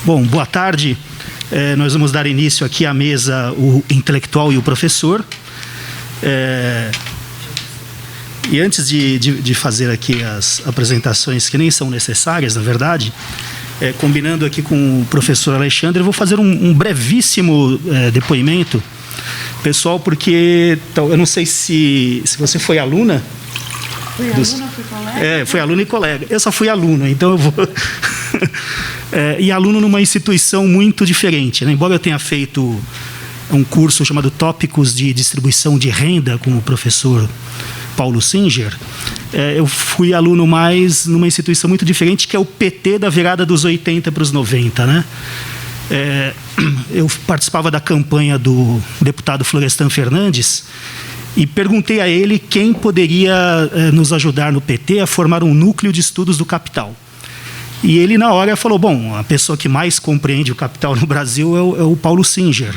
Bom, boa tarde. Nós vamos dar início aqui à mesa o intelectual e o professor. E antes de fazer aqui as apresentações, que nem são necessárias, na verdade, combinando aqui com o professor Alexandre, eu vou fazer um brevíssimo depoimento, pessoal, porque eu não sei se você foi aluna. Fui aluna, fui colega? Foi aluna e colega. Eu só fui aluno, então eu vou... e aluno numa instituição muito diferente, né? Embora eu tenha feito um curso chamado Tópicos de Distribuição de Renda com o professor Paulo Singer, eu fui aluno mais numa instituição muito diferente, que é o PT da virada dos 80 para os 90, né? Eu participava da campanha do deputado Florestan Fernandes e perguntei a ele quem poderia nos ajudar no PT a formar um núcleo de estudos do capital. E ele, na hora, falou, bom, a pessoa que mais compreende o capital no Brasil é o Paulo Singer.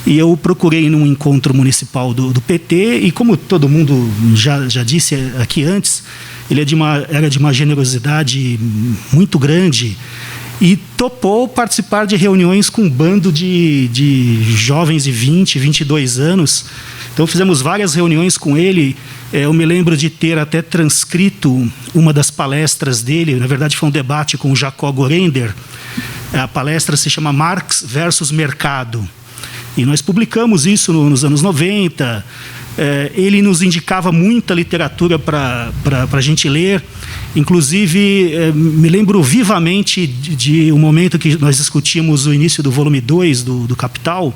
E eu procurei num encontro municipal do PT, e como todo mundo já disse aqui antes, ele era de uma generosidade muito grande e topou participar de reuniões com um bando de jovens de 20, 22 anos. Então, fizemos várias reuniões com ele. Eu me lembro de ter até transcrito uma das palestras dele. Na verdade, foi um debate com o Jacó Gorender. A palestra se chama Marx versus Mercado. E nós publicamos isso nos anos 90. Ele nos indicava muita literatura para a gente ler. Inclusive, me lembro vivamente de um momento que nós discutimos o início do volume 2 do Capital.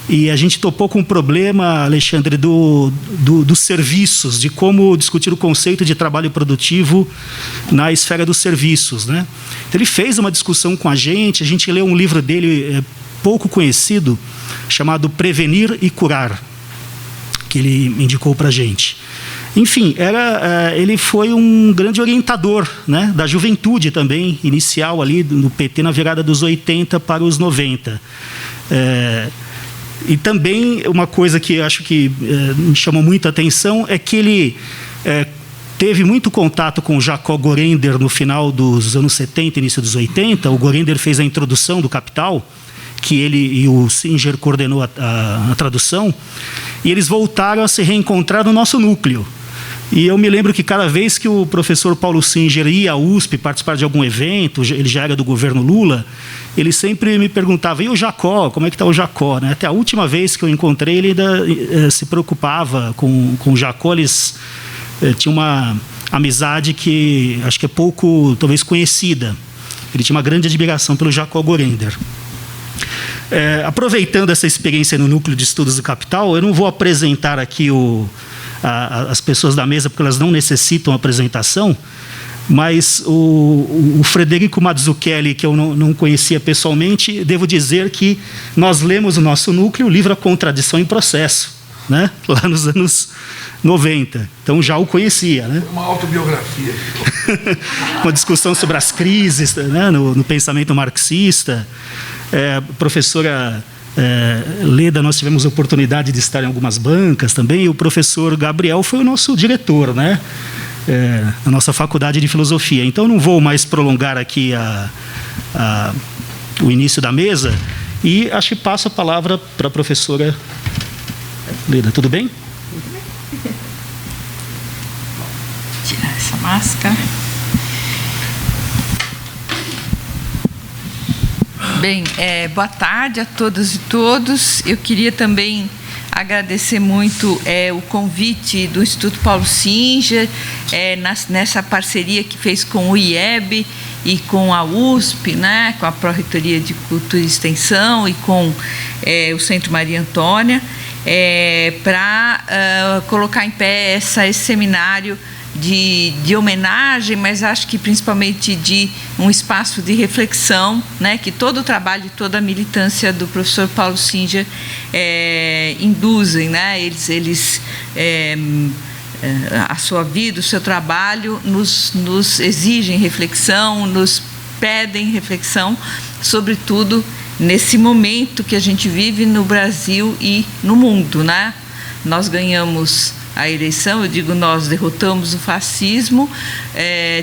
E a gente topou com o problema, Alexandre, dos serviços, de como discutir o conceito de trabalho produtivo na esfera dos serviços, né? Então, ele fez uma discussão com a gente leu um livro dele pouco conhecido, chamado Prevenir e Curar, que ele indicou para a gente. Enfim, ele foi um grande orientador, né, da juventude também, inicial ali no PT, na virada dos 80 para os 90. E também uma coisa que acho que me chamou muita atenção é que ele teve muito contato com o Jacó Gorender no final dos anos 70, início dos 80. O Gorender fez a introdução do Capital, que ele e o Singer coordenou a tradução, e eles voltaram a se reencontrar no nosso núcleo. E eu me lembro que cada vez que o professor Paulo Singer ia à USP participar de algum evento, ele já era do governo Lula, ele sempre me perguntava, e o Jacó, como é que está o Jacó? Né? Até a última vez que eu encontrei, ele ainda se preocupava com o Jacó. Eles tinham uma amizade que acho que é pouco, talvez, conhecida. Ele tinha uma grande admiração pelo Jacó Gorender. Aproveitando essa experiência no Núcleo de Estudos do Capital, eu não vou apresentar aqui as pessoas da mesa, porque elas não necessitam apresentação, mas o Frederico Mazzucchelli, que eu não conhecia pessoalmente, devo dizer que nós lemos no nosso núcleo o livro A Contradição em Processo, né? Lá nos anos 90. Então já o conhecia, né? Uma autobiografia. Uma discussão sobre as crises, né? no pensamento marxista. Professora Leda, nós tivemos a oportunidade de estar em algumas bancas também, e o professor Gabriel foi o nosso diretor, né? Na nossa faculdade de filosofia. Então, não vou mais prolongar aqui o início da mesa, e acho que passo a palavra para a professora Leda. Tudo bem? Tirar essa máscara. Bem, boa tarde a todas e todos. Eu queria também agradecer muito o convite do Instituto Paulo Singer, nessa parceria que fez com o IEB e com a USP, né, com a Pró-Reitoria de Cultura e Extensão e com o Centro Maria Antônia, para colocar em pé esse seminário de homenagem, mas acho que principalmente de um espaço de reflexão, né, que todo o trabalho e toda a militância do professor Paulo Singer induzem, né, eles a sua vida, o seu trabalho nos exigem reflexão, nos pedem reflexão, sobretudo nesse momento que a gente vive no Brasil e no mundo, né? Nós ganhamos a eleição, eu digo, nós derrotamos o fascismo,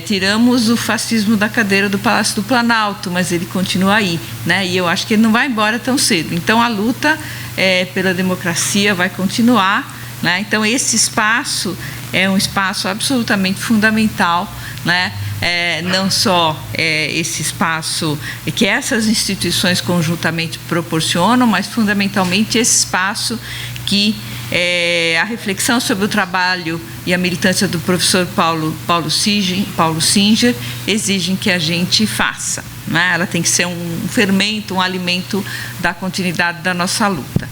tiramos o fascismo da cadeira do Palácio do Planalto, mas ele continua aí, né? E eu acho que ele não vai embora tão cedo. Então, a luta pela democracia vai continuar, né? Então, esse espaço é um espaço absolutamente fundamental, né? Não só esse espaço que essas instituições conjuntamente proporcionam, mas fundamentalmente esse espaço que a reflexão sobre o trabalho e a militância do professor Paulo Singer exigem que a gente faça, né? Ela tem que ser um fermento, um alimento da continuidade da nossa luta.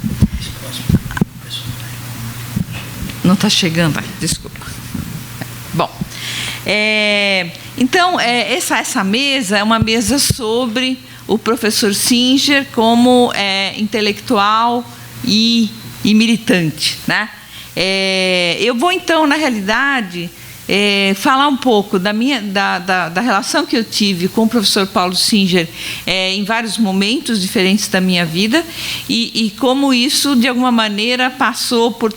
Não está chegando, desculpa. Bom, então, essa mesa é uma mesa sobre o professor Singer como intelectual e militante, né? Eu vou, então, na realidade, falar um pouco da relação que eu tive com o professor Paulo Singer em vários momentos diferentes da minha vida e como isso, de alguma maneira, passou por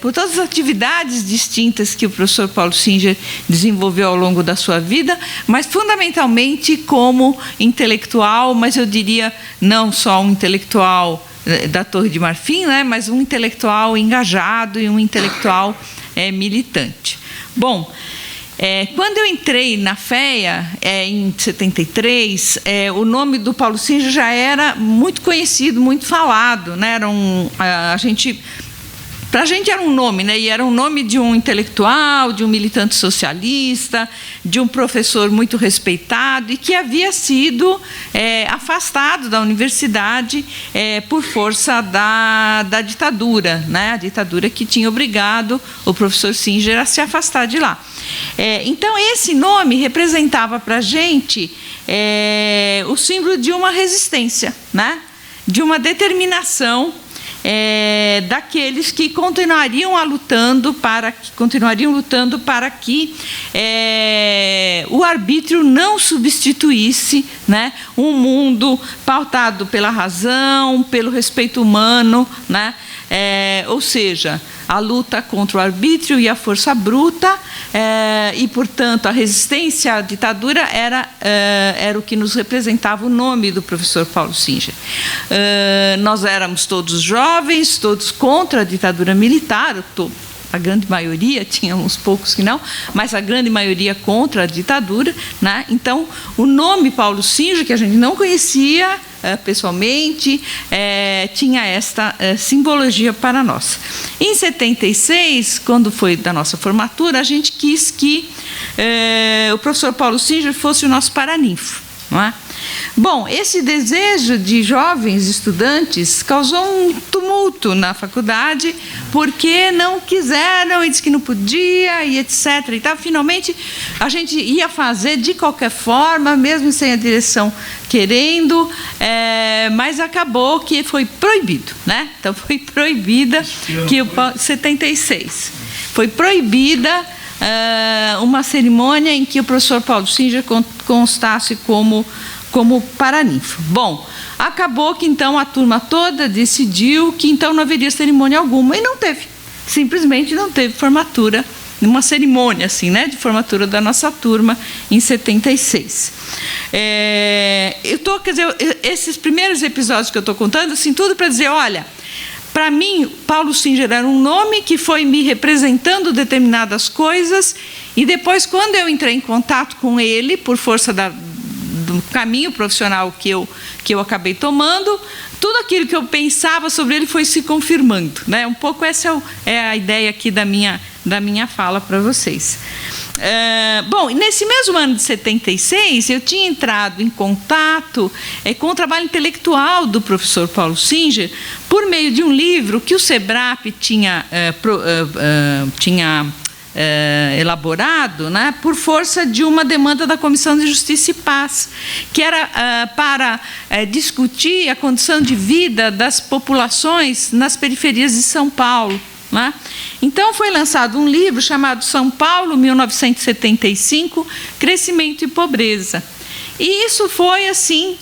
por todas as atividades distintas que o professor Paulo Singer desenvolveu ao longo da sua vida, mas fundamentalmente como intelectual, mas eu diria não só um intelectual da Torre de Marfim, né, mas um intelectual engajado e um intelectual militante. Bom, quando eu entrei na FEA, em 73, o nome do Paulo Singer já era muito conhecido, muito falado, né? Para a gente era um nome, né? E era um nome de um intelectual, de um militante socialista, de um professor muito respeitado e que havia sido afastado da universidade por força da ditadura, né? A ditadura que tinha obrigado o professor Singer a se afastar de lá. Então, esse nome representava para a gente o símbolo de uma resistência, né? De uma determinação daqueles que continuariam lutando para que o arbítrio não substituísse, né, um mundo pautado pela razão, pelo respeito humano, né? Ou seja, a luta contra o arbítrio e a força bruta e, portanto, a resistência à ditadura era o que nos representava o nome do professor Paulo Singer. Nós éramos todos jovens, todos contra a ditadura militar, a grande maioria, tinha uns poucos que não, mas a grande maioria contra a ditadura, né? Então, o nome Paulo Singer, que a gente não conhecia pessoalmente, tinha esta simbologia para nós. Em 76, quando foi da nossa formatura, a gente quis que o professor Paulo Singer fosse o nosso paraninfo, não é? Bom, esse desejo de jovens estudantes causou um tumulto na faculdade, porque não quiseram e disse que não podia e etc. E tal. Finalmente, a gente ia fazer de qualquer forma, mesmo sem a direção querendo, mas acabou que foi proibido, né? Então, foi proibida, 76, foi proibida uma cerimônia em que o professor Paulo Singer constasse como paraninfo. Bom, acabou que então a turma toda decidiu que então não haveria cerimônia alguma, e não teve, simplesmente não teve formatura, uma cerimônia assim, né, de formatura da nossa turma em 76. Quer dizer, esses primeiros episódios que eu estou contando, assim, tudo para dizer, olha, para mim, Paulo Singer era um nome que foi me representando determinadas coisas, e depois, quando eu entrei em contato com ele, por força do caminho profissional que eu acabei tomando, tudo aquilo que eu pensava sobre ele foi se confirmando, né? Um pouco essa é a ideia aqui da minha fala para vocês. Bom, nesse mesmo ano de 76, eu tinha entrado em contato com o trabalho intelectual do professor Paulo Singer por meio de um livro que o SEBRAP tinha elaborado, né, por força de uma demanda da Comissão de Justiça e Paz, que era para discutir a condição de vida das populações nas periferias de São Paulo, né? Então, foi lançado um livro chamado São Paulo, 1975, Crescimento e Pobreza. E isso foi, assim,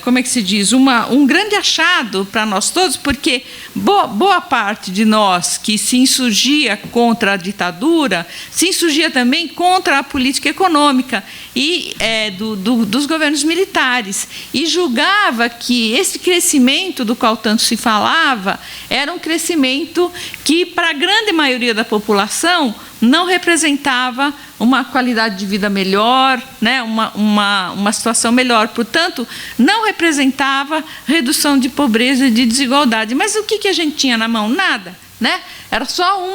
como é que se diz, um grande achado para nós todos, porque boa parte de nós que se insurgia contra a ditadura, se insurgia também contra a política econômica e dos governos militares, e julgava que esse crescimento do qual tanto se falava era um crescimento que, para a grande maioria da população, não representava uma qualidade de vida melhor, né, uma situação melhor. Portanto, não representava redução de pobreza e de desigualdade. Mas o que a gente tinha na mão? Nada. Né? Era só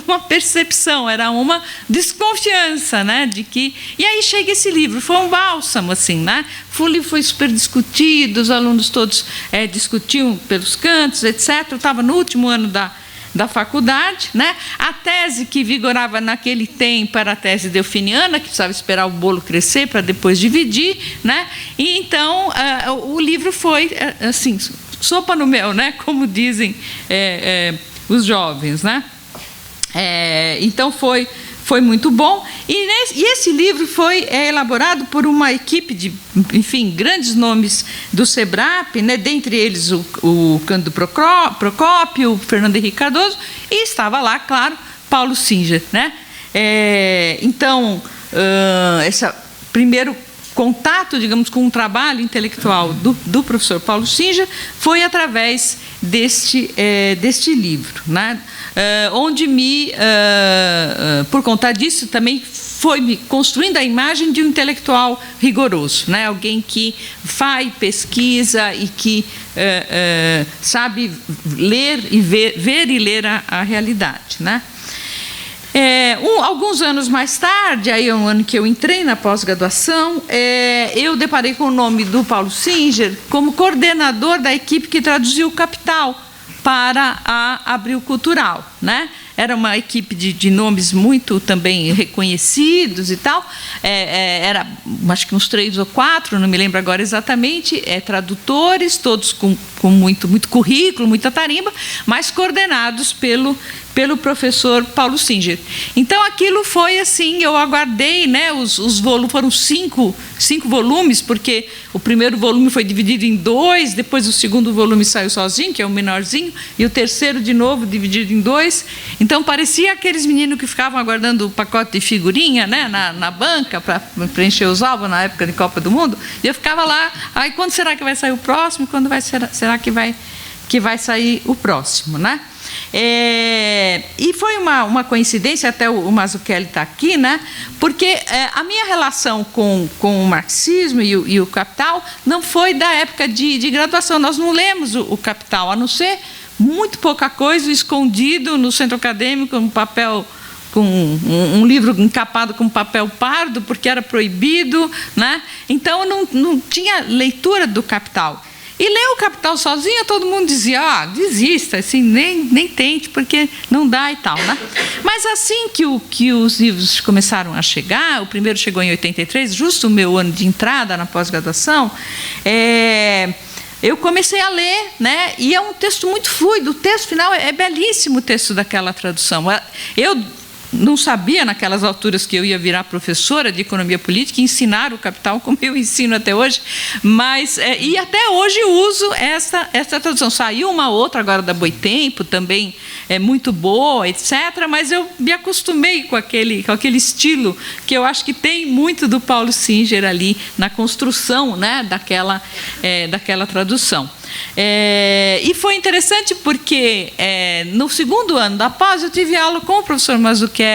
uma percepção, era uma desconfiança, né, de que... E aí chega esse livro, foi um bálsamo, assim, né? O livro foi super discutido, os alunos todos discutiam pelos cantos, etc. Eu estava no último ano da faculdade, né? A tese que vigorava naquele tempo era a tese delfiniana, que precisava esperar o bolo crescer para depois dividir, né? E então o livro foi assim, sopa no mel, né? Como dizem os jovens, né? Então foi muito bom. E esse livro foi elaborado por uma equipe de, enfim, grandes nomes do SEBRAP, né? Dentre eles o Cândido Procópio, o Fernando Henrique Cardoso, e estava lá, claro, Paulo Singer, né? Então, esse primeiro contato, digamos, com um trabalho intelectual do professor Paulo Singer foi através deste livro, né? Onde por conta disso, também foi me construindo a imagem de um intelectual rigoroso, né? Alguém que faz pesquisa e que sabe ler e ver e ler a realidade, né? Alguns anos mais tarde, aí é um ano que eu entrei na pós-graduação, eu deparei com o nome do Paulo Singer como coordenador da equipe que traduziu o Capital para a Abril Cultural, né? Era uma equipe de nomes muito também reconhecidos e tal, era acho que uns 3 ou 4, não me lembro agora exatamente, tradutores, todos com muito currículo, muita tarimba, mas coordenados pelo professor Paulo Singer. Então, aquilo foi assim, eu aguardei, né, os volumes, foram cinco volumes, porque o primeiro volume foi dividido em 2, depois o segundo volume saiu sozinho, que é o menorzinho, e o terceiro, de novo, dividido em 2. Então, parecia aqueles meninos que ficavam aguardando o pacote de figurinha, né, na banca, para preencher os álbuns na época de Copa do Mundo, e eu ficava lá, aí quando será que vai sair o próximo? Quando será que vai sair o próximo, né? E foi uma coincidência, até o Mazzucchelli está aqui, né? Porque a minha relação com o marxismo e o Capital não foi da época de graduação. Nós não lemos o Capital, a não ser muito pouca coisa, escondido no centro acadêmico, um papel, com um livro encapado com papel pardo, porque era proibido, né? Então, eu não tinha leitura do Capital. E ler o Capital sozinha, todo mundo dizia, desista, assim, nem tente, porque não dá e tal, né? Mas assim que os livros começaram a chegar, o primeiro chegou em 83, justo o meu ano de entrada na pós-graduação, eu comecei a ler, né? E é um texto muito fluido, o texto final é belíssimo, o texto daquela tradução. Eu não sabia naquelas alturas que eu ia virar professora de economia política e ensinar o Capital como eu ensino até hoje, mas e até hoje uso essa tradução. Saiu uma outra agora da Boitempo, também é muito boa, etc., mas eu me acostumei com aquele estilo que eu acho que tem muito do Paulo Singer ali na construção, né, daquela tradução. E foi interessante porque no segundo ano da pós eu tive aula com o professor Mazzucchelli,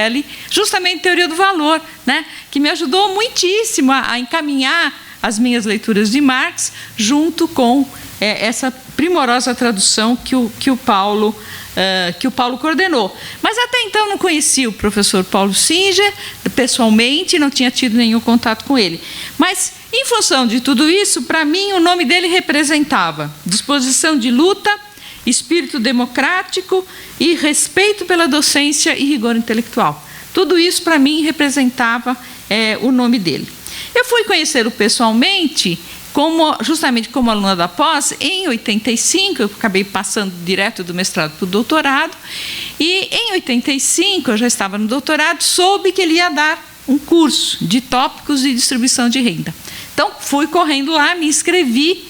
justamente em Teoria do Valor, né, que me ajudou muitíssimo a encaminhar as minhas leituras de Marx junto com essa primorosa tradução que o Paulo coordenou. Mas até então não conhecia o professor Paulo Singer pessoalmente, não tinha tido nenhum contato com ele. Mas, em função de tudo isso, para mim, o nome dele representava disposição de luta, espírito democrático e respeito pela docência e rigor intelectual. Tudo isso, para mim, representava o nome dele. Eu fui conhecê-lo pessoalmente, justamente como aluna da pós, em 85, eu acabei passando direto do mestrado para o doutorado, e em 85, eu já estava no doutorado, soube que ele ia dar um curso de tópicos de distribuição de renda. Então, Então, fui correndo lá, me inscrevi.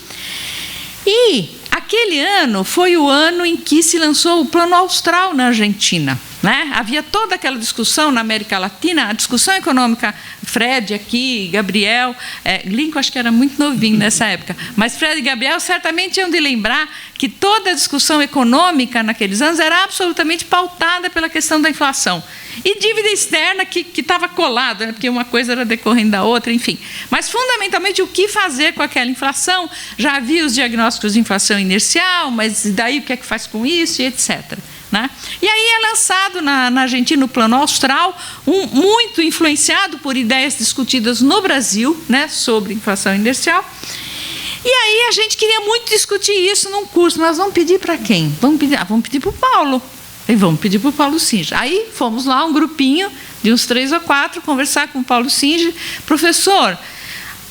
E aquele ano foi o ano em que se lançou o Plano Austral na Argentina, né? Havia toda aquela discussão na América Latina, a discussão econômica, Fred aqui, Gabriel, Lincoln acho que era muito novinho nessa época, mas Fred e Gabriel certamente iam de lembrar que toda a discussão econômica naqueles anos era absolutamente pautada pela questão da inflação. E dívida externa que estava colada, né? Porque uma coisa era decorrendo da outra, enfim. Mas, fundamentalmente, o que fazer com aquela inflação? Já havia os diagnósticos de inflação inercial, mas daí o que é que faz com isso, e etc. Né? E aí é lançado na Argentina o Plano Austral, muito influenciado por ideias discutidas no Brasil, né, sobre inflação inercial. E aí a gente queria muito discutir isso num curso, mas vamos pedir para quem? Vamos pedir para o Paulo. E vamos pedir para o Paulo Singer. Aí fomos lá, um grupinho de uns 3 ou 4, conversar com o Paulo Singer. Professor,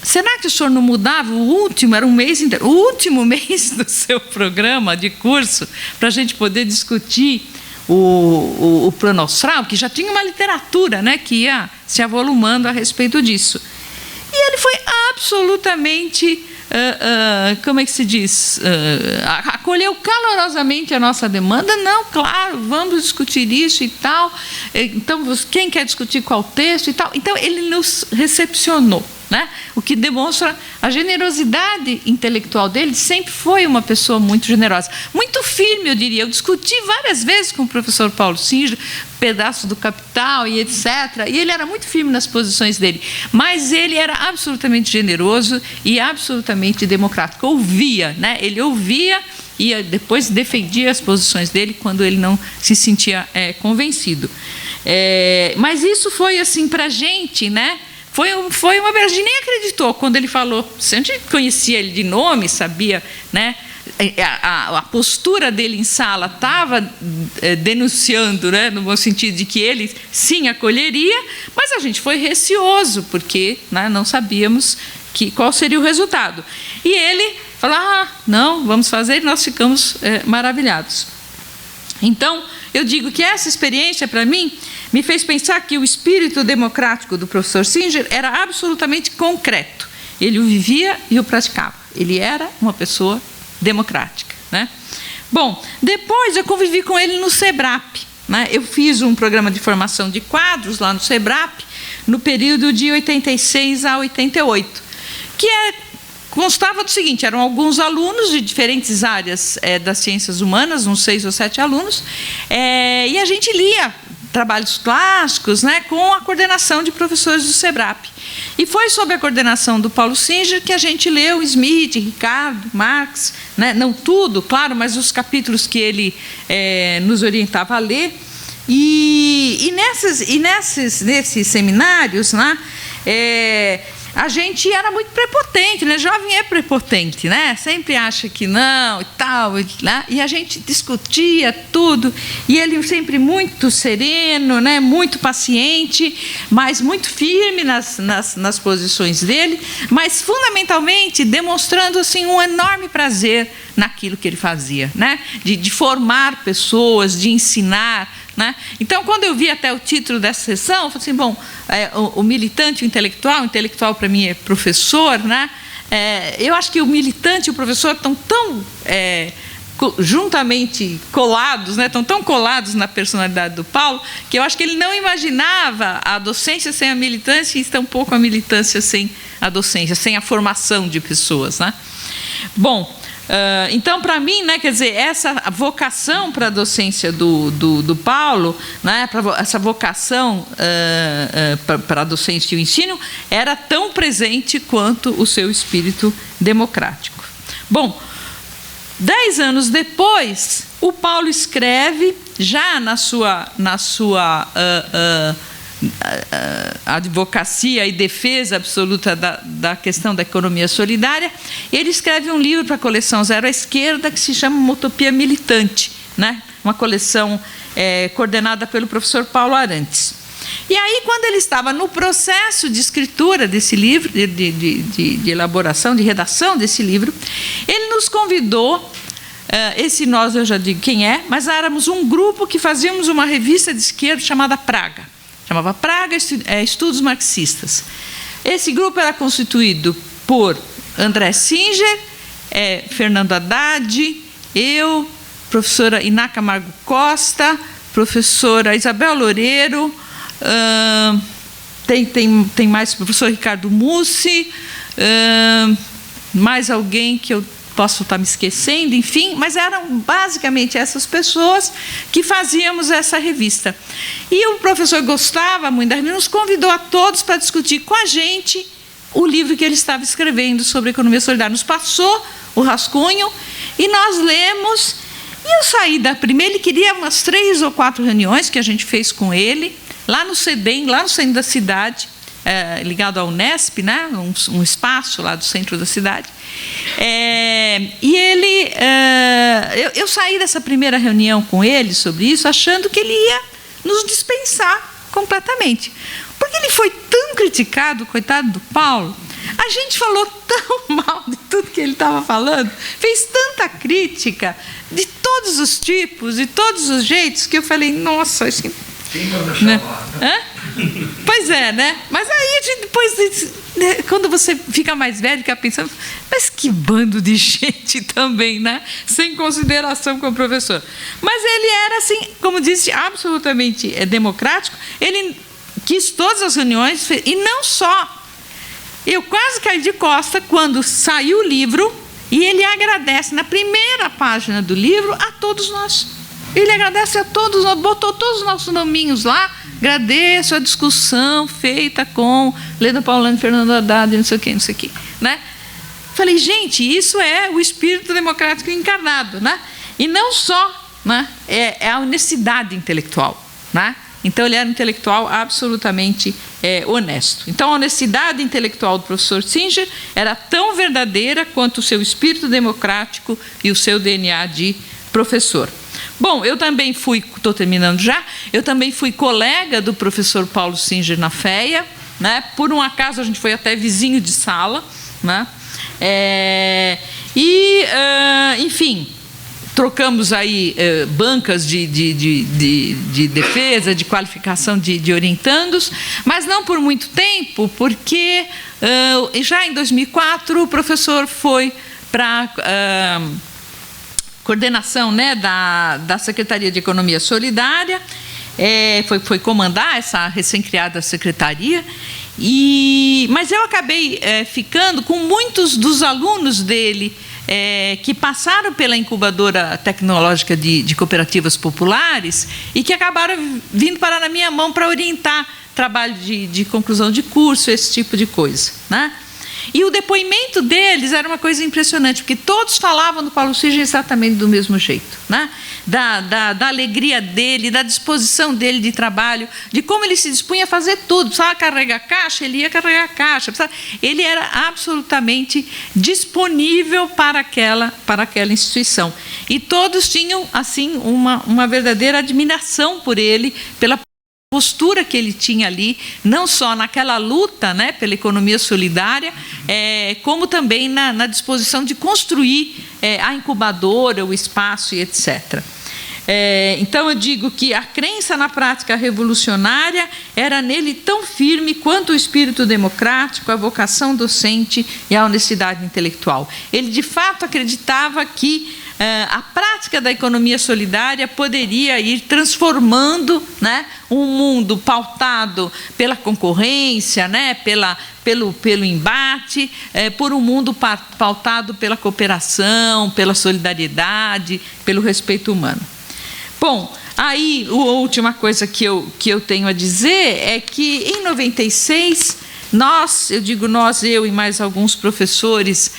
será que o senhor não mudava o último, era um mês inteiro, o último mês do seu programa de curso, para a gente poder discutir o Plano Austral, que já tinha uma literatura, né, que ia se avolumando a respeito disso. E ele foi absolutamente, como é que se diz, acolheu calorosamente a nossa demanda. Não, claro, vamos discutir isso e tal. Então, quem quer discutir qual texto e tal? Então, ele nos recepcionou, né? O que demonstra a generosidade intelectual dele. Sempre foi uma pessoa muito generosa, muito firme, eu diria. Eu discuti várias vezes com o professor Paulo Singer, pedaços do Capital e etc. E ele era muito firme nas posições dele, mas ele era absolutamente generoso e absolutamente democrático. Ouvia, né? Ele ouvia e depois defendia as posições dele quando ele não se sentia convencido. Mas isso foi assim para a gente, né? Foi uma a gente nem acreditou quando ele falou. A gente conhecia ele de nome, sabia, né? A postura dele em sala estava denunciando, né, no bom sentido de que ele sim acolheria, mas a gente foi receoso, porque, né, não sabíamos qual seria o resultado. E ele falou, não, vamos fazer, e nós ficamos maravilhados. Então, eu digo que essa experiência, para mim, me fez pensar que o espírito democrático do professor Singer era absolutamente concreto. Ele o vivia e o praticava. Ele era uma pessoa democrática, né? Bom, depois eu convivi com ele no SEBRAP, né? Eu fiz um programa de formação de quadros lá no SEBRAP, no período de 86 a 88, que constava do seguinte: eram alguns alunos de diferentes áreas das ciências humanas, uns 6 ou 7 alunos, e a gente lia trabalhos clássicos, né, com a coordenação de professores do SEBRAP. E foi sob a coordenação do Paulo Singer que a gente leu Smith, Ricardo, Marx, né, não tudo, claro, mas os capítulos que ele nos orientava a ler. E nesses seminários, né, a gente era muito prepotente, né? Jovem é prepotente, né? Sempre acha que não e tal, né? E a gente discutia tudo, e ele sempre muito sereno, né? Muito paciente, mas muito firme nas posições dele, mas fundamentalmente demonstrando assim um enorme prazer naquilo que ele fazia, né? De formar pessoas, de ensinar, né? Então, quando eu vi até o título dessa sessão, eu falei assim, bom, o militante, o intelectual para mim é professor, né? Eu acho que o militante e o professor estão tão juntamente colados, né? Estão tão colados na personalidade do Paulo, que eu acho que ele não imaginava a docência sem a militância e tampouco a militância sem a docência, sem a formação de pessoas, né? Bom, então, para mim, né, quer dizer, essa vocação para a docência do Paulo, né, essa vocação para a docência e o ensino, era tão presente quanto o seu espírito democrático. Bom, 10 anos depois, o Paulo escreve, já na sua advocacia e defesa absoluta da questão da economia solidária, ele escreve um livro para a coleção Zero à Esquerda que se chama Uma Utopia Militante, né? Uma coleção coordenada pelo professor Paulo Arantes. E aí, quando ele estava no processo de escritura desse livro, de elaboração, de redação desse livro, ele nos convidou, nós eu já digo quem é, mas éramos um grupo que fazíamos uma revista de esquerda chamada Praga. Chamava Praga Estudos Marxistas. Esse grupo era constituído por André Singer, Fernando Haddad, eu, professora Iná Camargo Costa, professora Isabel Loureiro, tem mais o professor Ricardo Mussi, mais alguém que eu posso estar me esquecendo, enfim, mas eram basicamente essas pessoas que fazíamos essa revista. E o professor gostava muito da revista, nos convidou a todos para discutir com a gente o livro que ele estava escrevendo sobre economia solidária. Nos passou o rascunho e nós lemos, e eu saí da primeira, ele queria umas 3 ou 4 reuniões que a gente fez com ele, lá no CEDEM, lá no centro da cidade, ligado ao Unesp, né? Um espaço lá do centro da cidade. E ele, eu saí dessa primeira reunião com ele sobre isso, achando que ele ia nos dispensar completamente. Porque ele foi tão criticado, coitado do Paulo, a gente falou tão mal de tudo que ele estava falando, fez tanta crítica de todos os tipos, de todos os jeitos, que eu falei, nossa, acho que... Quem manda chamar? Né? Pois é, né? Mas aí a gente depois, né, quando você fica mais velho, fica pensando, mas que bando de gente também, né? Sem consideração com o professor. Mas ele era, assim, como disse, absolutamente democrático. Ele quis todas as reuniões, e não só. Eu quase caí de costa quando saiu o livro e ele agradece na primeira página do livro a todos nós. Ele agradece a todos nós, botou todos os nossos nominhos lá. Agradeço a discussão feita com Leda Paulani, Fernando Haddad, não sei o quê, né? Falei, gente, isso é o espírito democrático encarnado, né? E não só, né? É a honestidade intelectual, né? Então, ele era um intelectual absolutamente honesto. Então, a honestidade intelectual do professor Singer era tão verdadeira quanto o seu espírito democrático e o seu DNA de professor. Bom, eu também fui, estou terminando já, eu também fui colega do professor Paulo Singer na FEA, né? Por um acaso, a gente foi até vizinho de sala, né? Enfim, trocamos aí bancas de defesa, de qualificação de orientandos, mas não por muito tempo, porque já em 2004 o professor foi para coordenação, né, da Secretaria de Economia Solidária, foi comandar essa recém-criada secretaria, mas eu acabei ficando com muitos dos alunos dele que passaram pela incubadora tecnológica de cooperativas populares e que acabaram vindo parar na minha mão para orientar trabalho de conclusão de curso, esse tipo de coisa, né? E o depoimento deles era uma coisa impressionante, porque todos falavam do Paulo Singer exatamente do mesmo jeito, né? Da alegria dele, da disposição dele de trabalho, de como ele se dispunha a fazer tudo. Precisava carregar caixa, ele ia carregar caixa. Ele era absolutamente disponível para aquela instituição. E todos tinham, assim, uma verdadeira admiração por ele, pela postura que ele tinha ali, não só naquela luta, né, pela economia solidária, como também na disposição de construir a incubadora, o espaço e etc. Então, eu digo que a crença na prática revolucionária era nele tão firme quanto o espírito democrático, a vocação docente e a honestidade intelectual. Ele, de fato, acreditava que a prática da economia solidária poderia ir transformando, né, um mundo pautado pela concorrência, né, pelo embate, por um mundo pautado pela cooperação, pela solidariedade, pelo respeito humano. Bom, aí a última coisa que eu tenho a dizer é que em 96 eu digo nós, eu e mais alguns professores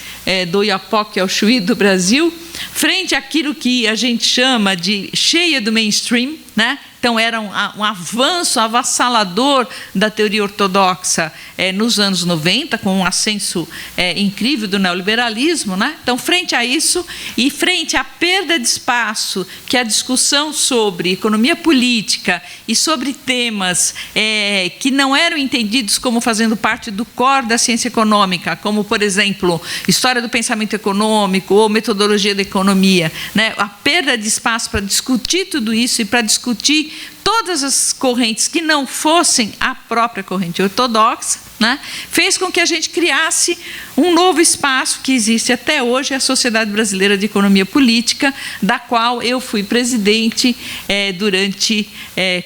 do IAPOC, que é o Chuí do Brasil, frente àquilo que a gente chama de cheia do mainstream, né? Então, era um avanço avassalador da teoria ortodoxa nos anos 90, com um ascenso incrível do neoliberalismo, né? Então, frente a isso e frente à perda de espaço que a discussão sobre economia política e sobre temas que não eram entendidos como fazendo parte do core da ciência econômica, como, por exemplo, história do pensamento econômico ou metodologia da economia, né? A perda de espaço para discutir tudo isso e para discutir todas as correntes que não fossem a própria corrente ortodoxa, né, fez com que a gente criasse um novo espaço que existe até hoje, a Sociedade Brasileira de Economia Política, da qual eu fui presidente durante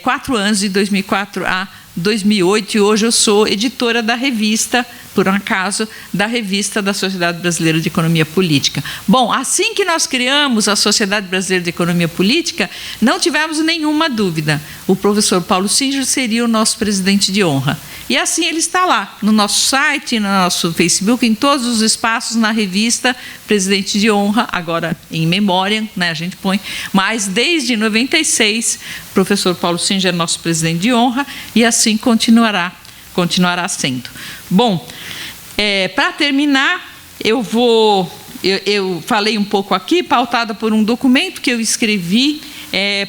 4 anos, de 2004 a 2008, e hoje eu sou editora da revista, por um acaso, da revista da Sociedade Brasileira de Economia Política. Bom, assim que nós criamos a Sociedade Brasileira de Economia Política, não tivemos nenhuma dúvida. O professor Paulo Singer seria o nosso presidente de honra. E assim ele está lá, no nosso site, no nosso Facebook, em todos os espaços, na revista Presidente de Honra, agora em memória, né, a gente põe, mas desde 96, o professor Paulo Singer é nosso presidente de honra, e assim continuará sendo. Bom, para terminar, eu falei um pouco aqui, pautada por um documento que eu escrevi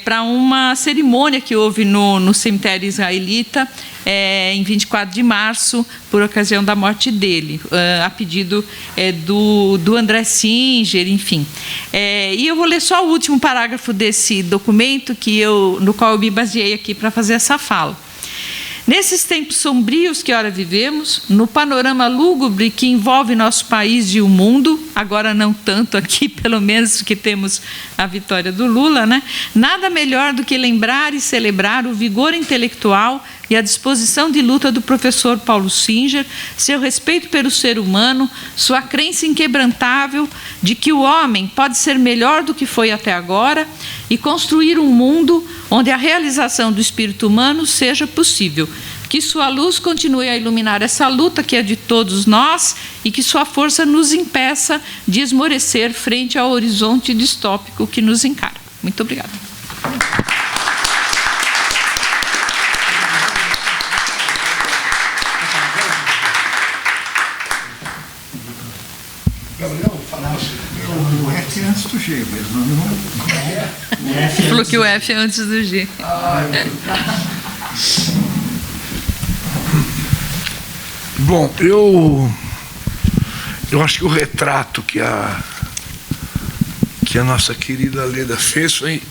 para uma cerimônia que houve no cemitério israelita, em 24 de março, por ocasião da morte dele, a pedido do André Singer, enfim. E eu vou ler só o último parágrafo desse documento, no qual eu me baseei aqui para fazer essa fala. Nesses tempos sombrios que ora vivemos, no panorama lúgubre que envolve nosso país e o mundo, agora não tanto aqui, pelo menos que temos a vitória do Lula, né? Nada melhor do que lembrar e celebrar o vigor intelectual e a disposição de luta do professor Paulo Singer, seu respeito pelo ser humano, sua crença inquebrantável de que o homem pode ser melhor do que foi até agora e construir um mundo onde a realização do espírito humano seja possível. Que sua luz continue a iluminar essa luta que é de todos nós e que sua força nos impeça de esmorecer frente ao horizonte distópico que nos encara. Muito obrigada. Gabriel, falasse o F antes do G mesmo, não é? Falou que o F é antes do G. Bom, eu acho que o retrato que a nossa querida Leda fez foi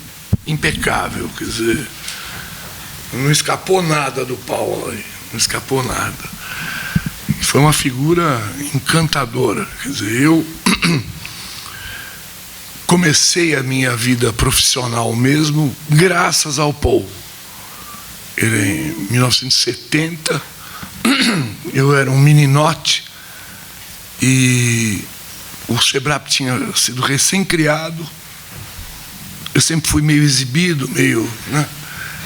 impecável, quer dizer, não escapou nada do Paulo aí, não escapou nada. Foi uma figura encantadora, quer dizer, eu comecei a minha vida profissional mesmo graças ao Paul. Ele, em 1970, eu era um meninote e o SEBRAP tinha sido recém-criado. Eu sempre fui meio exibido, meio, né,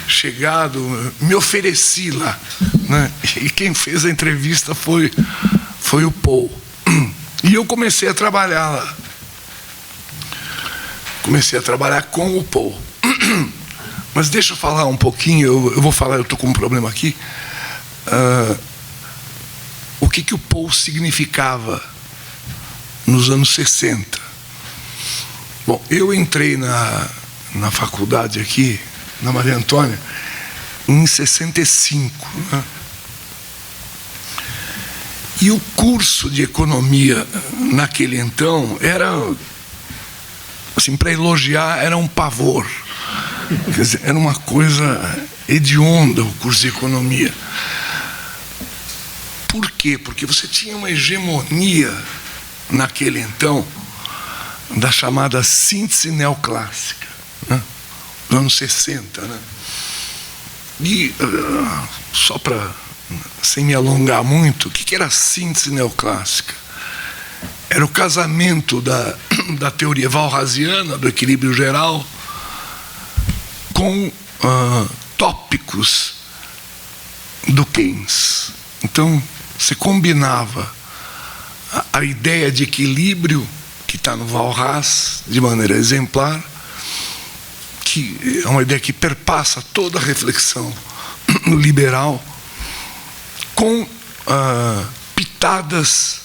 chegado, me ofereci lá, né, e quem fez a entrevista foi o Paul. E eu comecei a trabalhar lá. Comecei a trabalhar com o Paul. Mas deixa eu falar um pouquinho, eu vou falar, eu estou com um problema aqui. O que o Paul significava nos anos 60. Bom, eu entrei na faculdade aqui, na Maria Antônia, em 65. Né? E o curso de economia naquele então era, assim, para elogiar, era um pavor. Quer dizer, era uma coisa hedionda o curso de economia. Por quê? Porque você tinha uma hegemonia naquele então da chamada síntese neoclássica, né? Nos anos 60, né? E só para, sem me alongar muito, o que era a síntese neoclássica? Era o casamento da teoria walrasiana do equilíbrio geral com tópicos do Keynes. Então, se combinava a ideia de equilíbrio que está no Walras de maneira exemplar, que é uma ideia que perpassa toda a reflexão liberal, com pitadas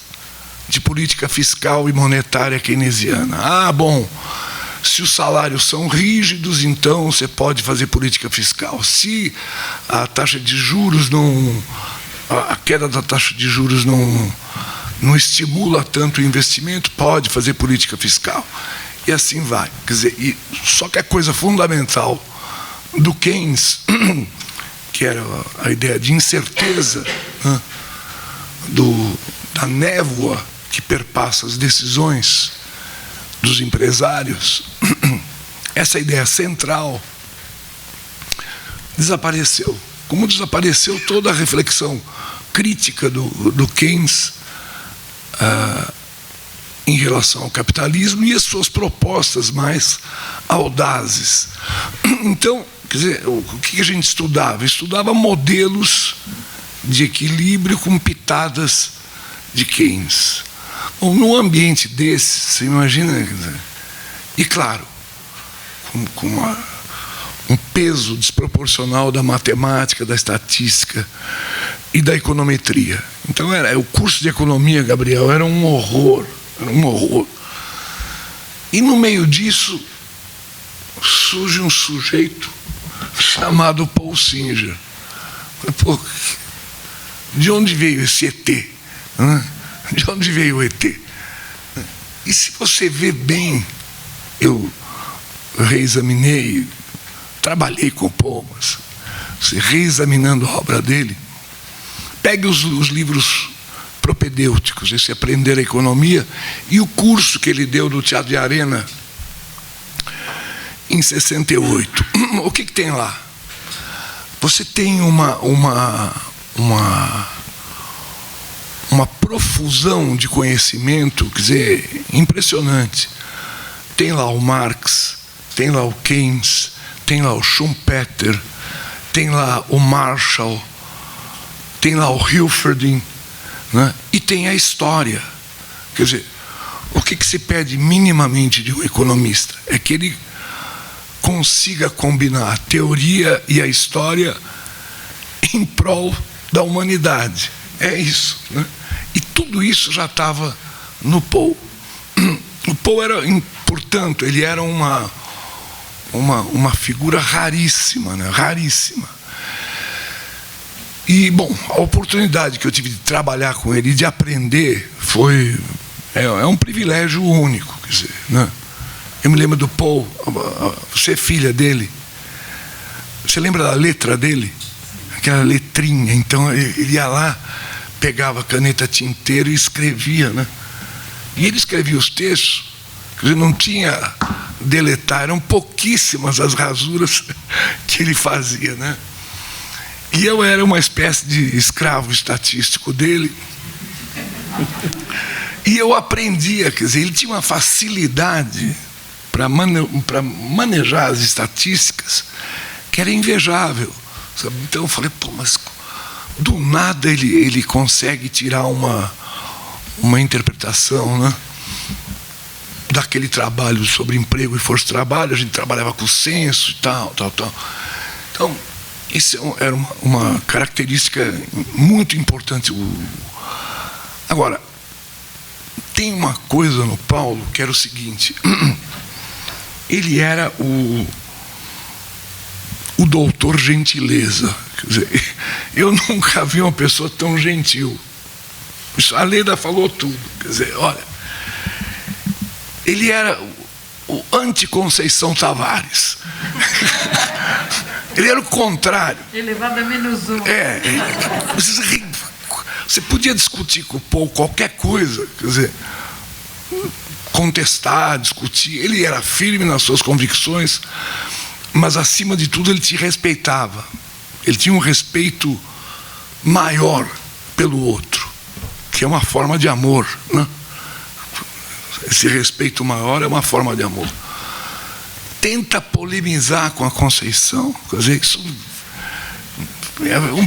de política fiscal e monetária keynesiana. Ah, bom, se os salários são rígidos, então você pode fazer política fiscal. Se a taxa de juros a queda da taxa de juros não estimula tanto o investimento, pode fazer política fiscal. E assim vai. Quer dizer, só que a coisa fundamental do Keynes, que era a ideia de incerteza, né, da névoa que perpassa as decisões dos empresários, essa ideia central desapareceu. Como desapareceu toda a reflexão crítica do Keynes em relação ao capitalismo e as suas propostas mais audazes. Então, quer dizer, o que a gente estudava? Estudava modelos de equilíbrio com pitadas de Keynes. Bom, num ambiente desse, você imagina, e claro, com um peso desproporcional da matemática, da estatística e da econometria. Então, o curso de economia, Gabriel, era um horror. Era um horror. E no meio disso surge um sujeito chamado Paul Singer. Pô, de onde veio esse ET? De onde veio o ET? E se você vê bem, eu reexaminei, trabalhei com o Paul, mas você reexaminando a obra dele, pegue os livros propedêuticos, esse Aprender a Economia, e o curso que ele deu do Teatro de Arena em 68. O que tem lá? Você tem uma profusão de conhecimento, quer dizer, impressionante. Tem lá o Marx, tem lá o Keynes, tem lá o Schumpeter, tem lá o Marshall, tem lá o Hilferding, né? E tem a história. Quer dizer, o que se pede minimamente de um economista? É que ele consiga combinar a teoria e a história em prol da humanidade. É isso, né? E tudo isso já estava no Paul. O Paul era, portanto, ele era uma figura raríssima, né? Raríssima. E, bom, a oportunidade que eu tive de trabalhar com ele e de aprender é um privilégio único, quer dizer, né? Eu me lembro do Paul, você é filha dele, você lembra da letra dele? Aquela letrinha. Então ele ia lá, pegava a caneta tinteiro e escrevia, né? E ele escrevia os textos, quer dizer, não tinha deletar, eram pouquíssimas as rasuras que ele fazia, né? E eu era uma espécie de escravo estatístico dele. E eu aprendia, quer dizer, ele tinha uma facilidade para manejar as estatísticas que era invejável, sabe? Então eu falei, pô, mas do nada ele consegue tirar uma interpretação, né, daquele trabalho sobre emprego e força de trabalho. A gente trabalhava com o censo e tal. Então, isso era uma característica muito importante. Agora, tem uma coisa no Paulo que era o seguinte: ele era o doutor gentileza. Quer dizer, eu nunca vi uma pessoa tão gentil. A Leda falou tudo. Quer dizer, olha, ele era o anti-Conceição Tavares. Ele era o contrário. Elevado a menos um. Você podia discutir com o Paul qualquer coisa, quer dizer, contestar, discutir. Ele era firme nas suas convicções, mas, acima de tudo, ele te respeitava. Ele tinha um respeito maior pelo outro, que é uma forma de amor, né? Esse respeito maior é uma forma de amor. Tenta polemizar com a Conceição, quer dizer, isso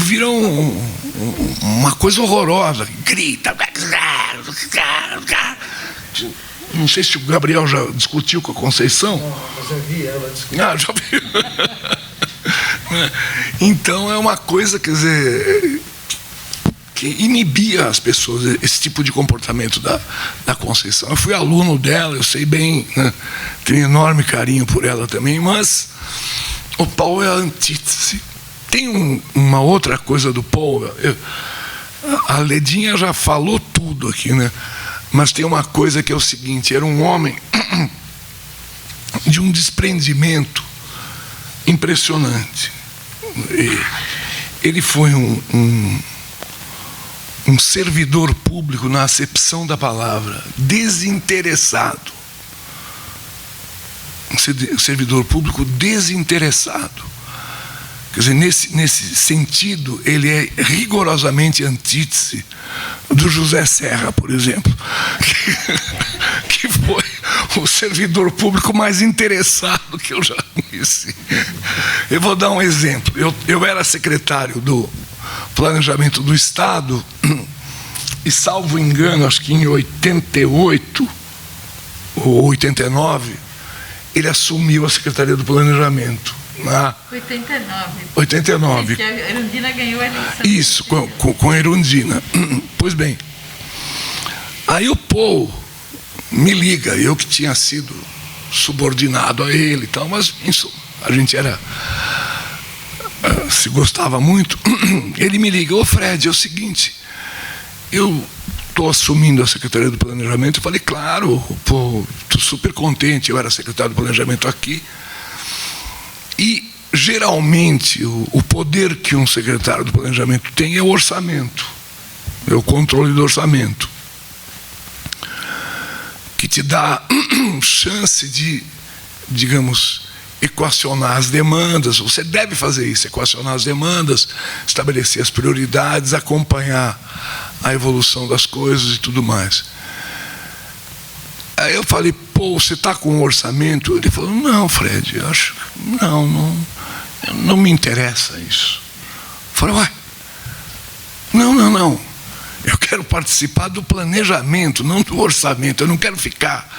vira uma coisa horrorosa. Grita. Não sei se o Gabriel já discutiu com a Conceição. Não, mas eu vi ela discutir. Já vi. Então é uma coisa, quer dizer, que inibia as pessoas, esse tipo de comportamento da Conceição. Eu fui aluno dela, eu sei bem, né? Tenho enorme carinho por ela também, mas o Paul é a antítese. Tem uma outra coisa do Paul, a Ledinha já falou tudo aqui, né? Mas tem uma coisa que é o seguinte: era um homem de um desprendimento impressionante. Ele foi um servidor público na acepção da palavra, desinteressado. Um servidor público desinteressado. Quer dizer, nesse sentido, ele é rigorosamente antítese do José Serra, por exemplo, que foi o servidor público mais interessado que eu já conheci. Eu vou dar um exemplo. Eu era secretário do Planejamento do Estado e, salvo engano, acho que em 88 ou 89, ele assumiu a Secretaria do Planejamento. 89. Que a Erundina ganhou a eleição. Isso, com a Erundina. Pois bem, aí o Paul me liga, eu que tinha sido subordinado a ele e tal, mas isso, a gente se gostava muito. Ele me liga: ô Fred, é o seguinte, eu estou assumindo a Secretaria do Planejamento. Eu falei: claro, estou super contente, eu era secretário do Planejamento aqui. E, geralmente, o poder que um secretário do Planejamento tem é o orçamento, é o controle do orçamento, que te dá chance de, digamos, equacionar as demandas. Você deve fazer isso, equacionar as demandas, estabelecer as prioridades, acompanhar a evolução das coisas e tudo mais. Aí eu falei: pô, você está com um orçamento? Ele falou: não, Fred, acho que não me interessa isso. Eu falei: ué, não. Eu quero participar do planejamento, não do orçamento. Eu não quero ficar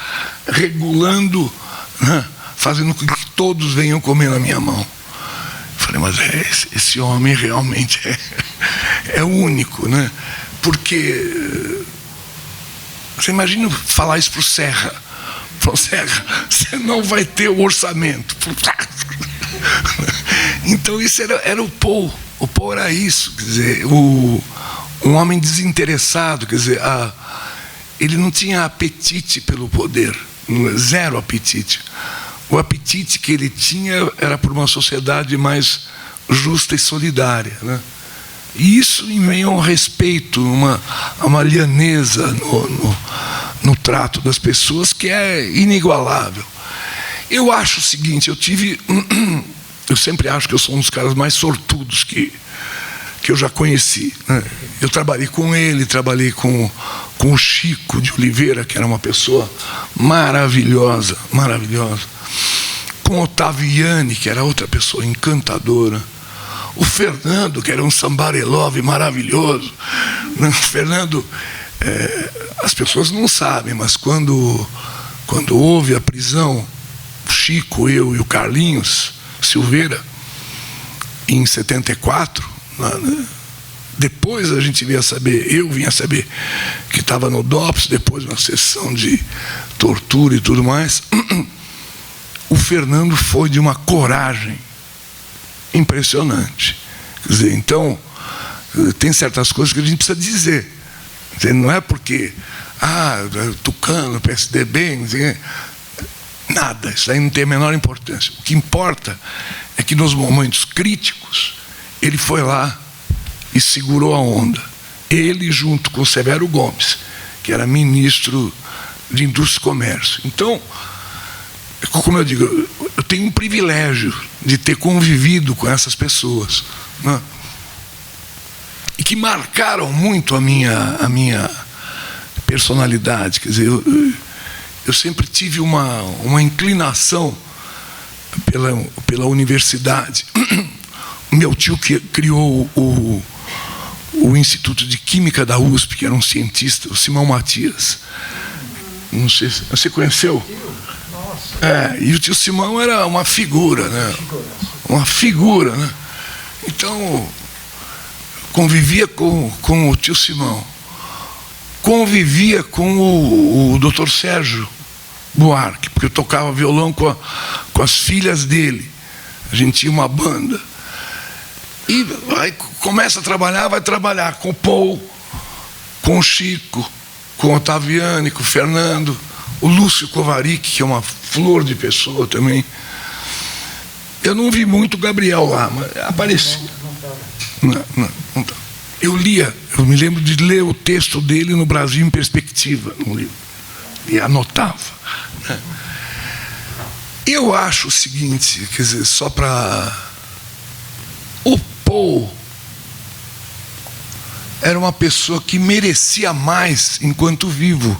regulando, né, fazendo com que todos venham comer na minha mão. Eu falei: mas esse homem realmente é único, né? Porque você imagina falar isso para o Serra. Falou: Serra, você não vai ter o orçamento. Então isso era o Paul. O Paul era isso, quer dizer, um homem desinteressado, quer dizer, ele não tinha apetite pelo poder, zero apetite. O apetite que ele tinha era por uma sociedade mais justa e solidária, né? E isso em meio a um respeito, a uma lianeza no trato das pessoas que é inigualável. Eu acho o seguinte, eu sempre acho que eu sou um dos caras mais sortudos que eu já conheci, né? Eu trabalhei com ele, trabalhei com o Chico de Oliveira, que era uma pessoa maravilhosa, com o Ottaviani, que era outra pessoa encantadora, o Fernando, que era um sambarelove maravilhoso. O Fernando, as pessoas não sabem, mas quando houve a prisão, o Chico, eu e o Carlinhos Silveira, em 74, depois a gente vinha saber, eu vinha saber que estava no DOPS, depois uma sessão de tortura e tudo mais. O Fernando foi de uma coragem impressionante. Quer dizer, então, tem certas coisas que a gente precisa dizer. Quer dizer, não é porque, Tucano, PSDB, nada, isso aí não tem a menor importância. O que importa é que nos momentos críticos, ele foi lá e segurou a onda. Ele junto com o Severo Gomes, que era ministro de Indústria e Comércio. Então, como eu digo, eu tenho um privilégio de ter convivido com essas pessoas, né? E que marcaram muito a minha personalidade. Quer dizer, eu sempre tive uma inclinação pela universidade. Meu tio que criou o Instituto de Química da USP, que era um cientista, o Simão Matias. Não sei se você conheceu? E o tio Simão era uma figura, né? Uma figura, né? Então, convivia com o tio Simão, convivia com o Dr. Sérgio Buarque, porque eu tocava violão com as filhas dele. A gente tinha uma banda. E aí começa a trabalhar, vai trabalhar com o Paul, com o Chico, com o Ottaviani, com o Fernando, o Lúcio Kovarik, que é uma flor de pessoa também. Eu não vi muito o Gabriel lá, mas aparecia. Não tá. Eu me lembro de ler o texto dele no Brasil em Perspectiva, no livro, e anotava. Né? Eu acho o seguinte, quer dizer, só para... O Paul era uma pessoa que merecia mais enquanto vivo,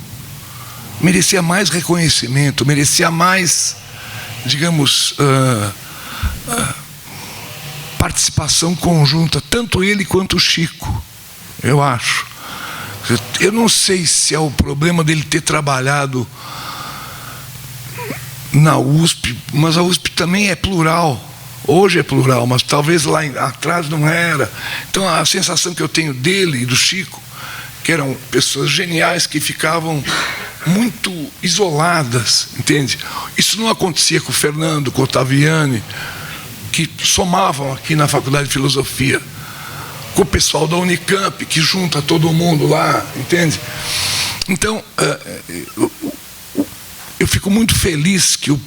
merecia mais reconhecimento, merecia mais, digamos, participação conjunta, tanto ele quanto o Chico, eu acho. Eu não sei se é o problema dele ter trabalhado na USP, mas a USP também é plural. Hoje é plural, mas talvez lá atrás não era. Então a sensação que eu tenho dele e do Chico, que eram pessoas geniais que ficavam muito isoladas, entende? Isso não acontecia com o Fernando, com o Ottaviani, que somavam aqui na Faculdade de Filosofia, com o pessoal da Unicamp, que junta todo mundo lá, entende? Então, eu fico muito feliz que o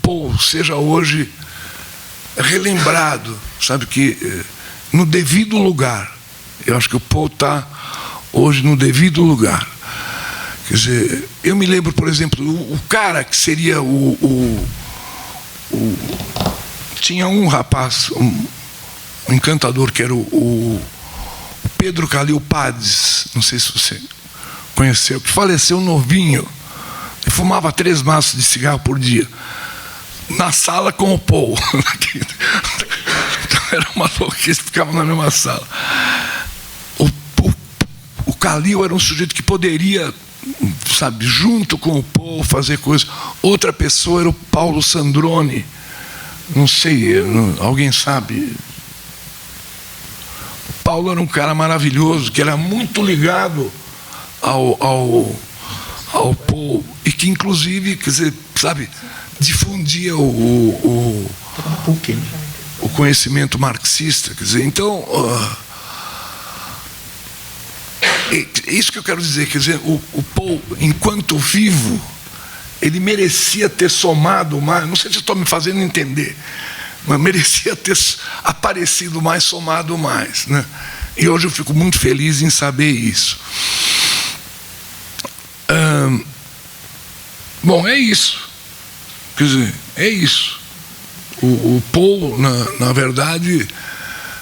Paul seja hoje relembrado, sabe, que no devido lugar. Eu acho que o Paul está hoje no devido lugar. Quer dizer, eu me lembro, por exemplo, o cara que seria tinha um rapaz, um encantador, que era o Pedro Calil Pades, não sei se você conheceu, que faleceu novinho. Ele fumava 3 maços de cigarro por dia, na sala com o Paul. Então era uma louquice, ficava na mesma sala. O Calil era um sujeito que poderia, sabe, junto com o Paul, fazer coisas. Outra pessoa era o Paulo Sandrone. Não sei, alguém sabe? O Paulo era um cara maravilhoso, que era muito ligado ao Paul, e que inclusive, quer dizer, sabe, difundia o conhecimento marxista, quer dizer, então isso que eu quero dizer, quer dizer, o Paul, enquanto vivo, ele merecia ter somado mais, não sei se estou me fazendo entender, mas merecia ter aparecido mais, somado mais, né? E hoje eu fico muito feliz em saber isso. Bom, é isso. Quer dizer, é isso. O Paul, na verdade,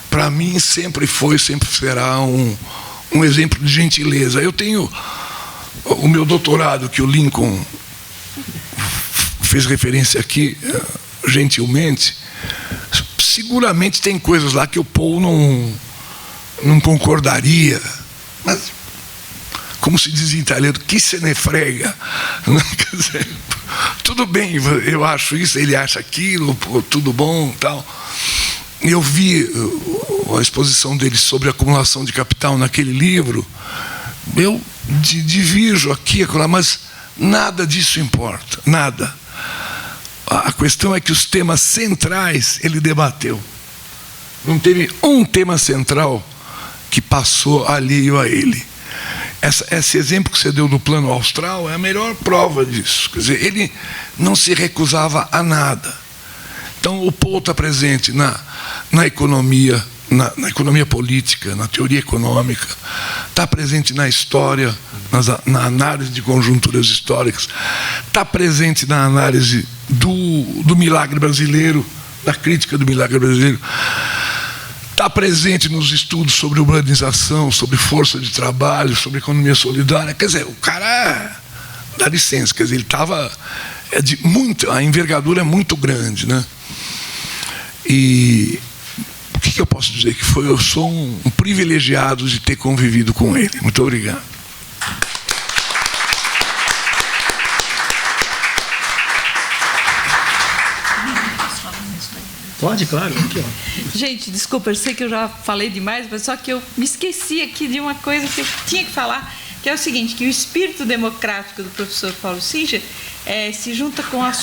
para mim sempre foi, sempre será um exemplo de gentileza. Eu tenho o meu doutorado, que o Lincoln fez referência aqui, gentilmente. Seguramente tem coisas lá que o Paul não concordaria, mas, como se diz em italiano, que se ne frega. Quer dizer, tudo bem, eu acho isso, ele acha aquilo, tudo bom, tal. Eu vi a exposição dele sobre a acumulação de capital naquele livro. Eu divirjo aqui, mas nada disso importa, nada. A questão é que os temas centrais ele debateu. Não teve um tema central que passou alheio a ele. Esse exemplo que você deu do Plano Austral é a melhor prova disso. Quer dizer, ele não se recusava a nada. Então, o Paul está presente na economia, na economia política, na teoria econômica, está presente na história, na análise de conjunturas históricas, está presente na análise do milagre brasileiro, da crítica do milagre brasileiro, está presente nos estudos sobre urbanização, sobre força de trabalho, sobre economia solidária. Quer dizer, o cara, dá licença, quer dizer, ele estava, a envergadura é muito grande, né? E o que eu posso dizer? Que eu sou um privilegiado de ter convivido com ele. Muito obrigado. Pode, claro. Aqui, ó. Gente, desculpa, eu sei que eu já falei demais, mas só que eu me esqueci aqui de uma coisa que eu tinha que falar, que é o seguinte, que o espírito democrático do professor Paulo Singer se junta com o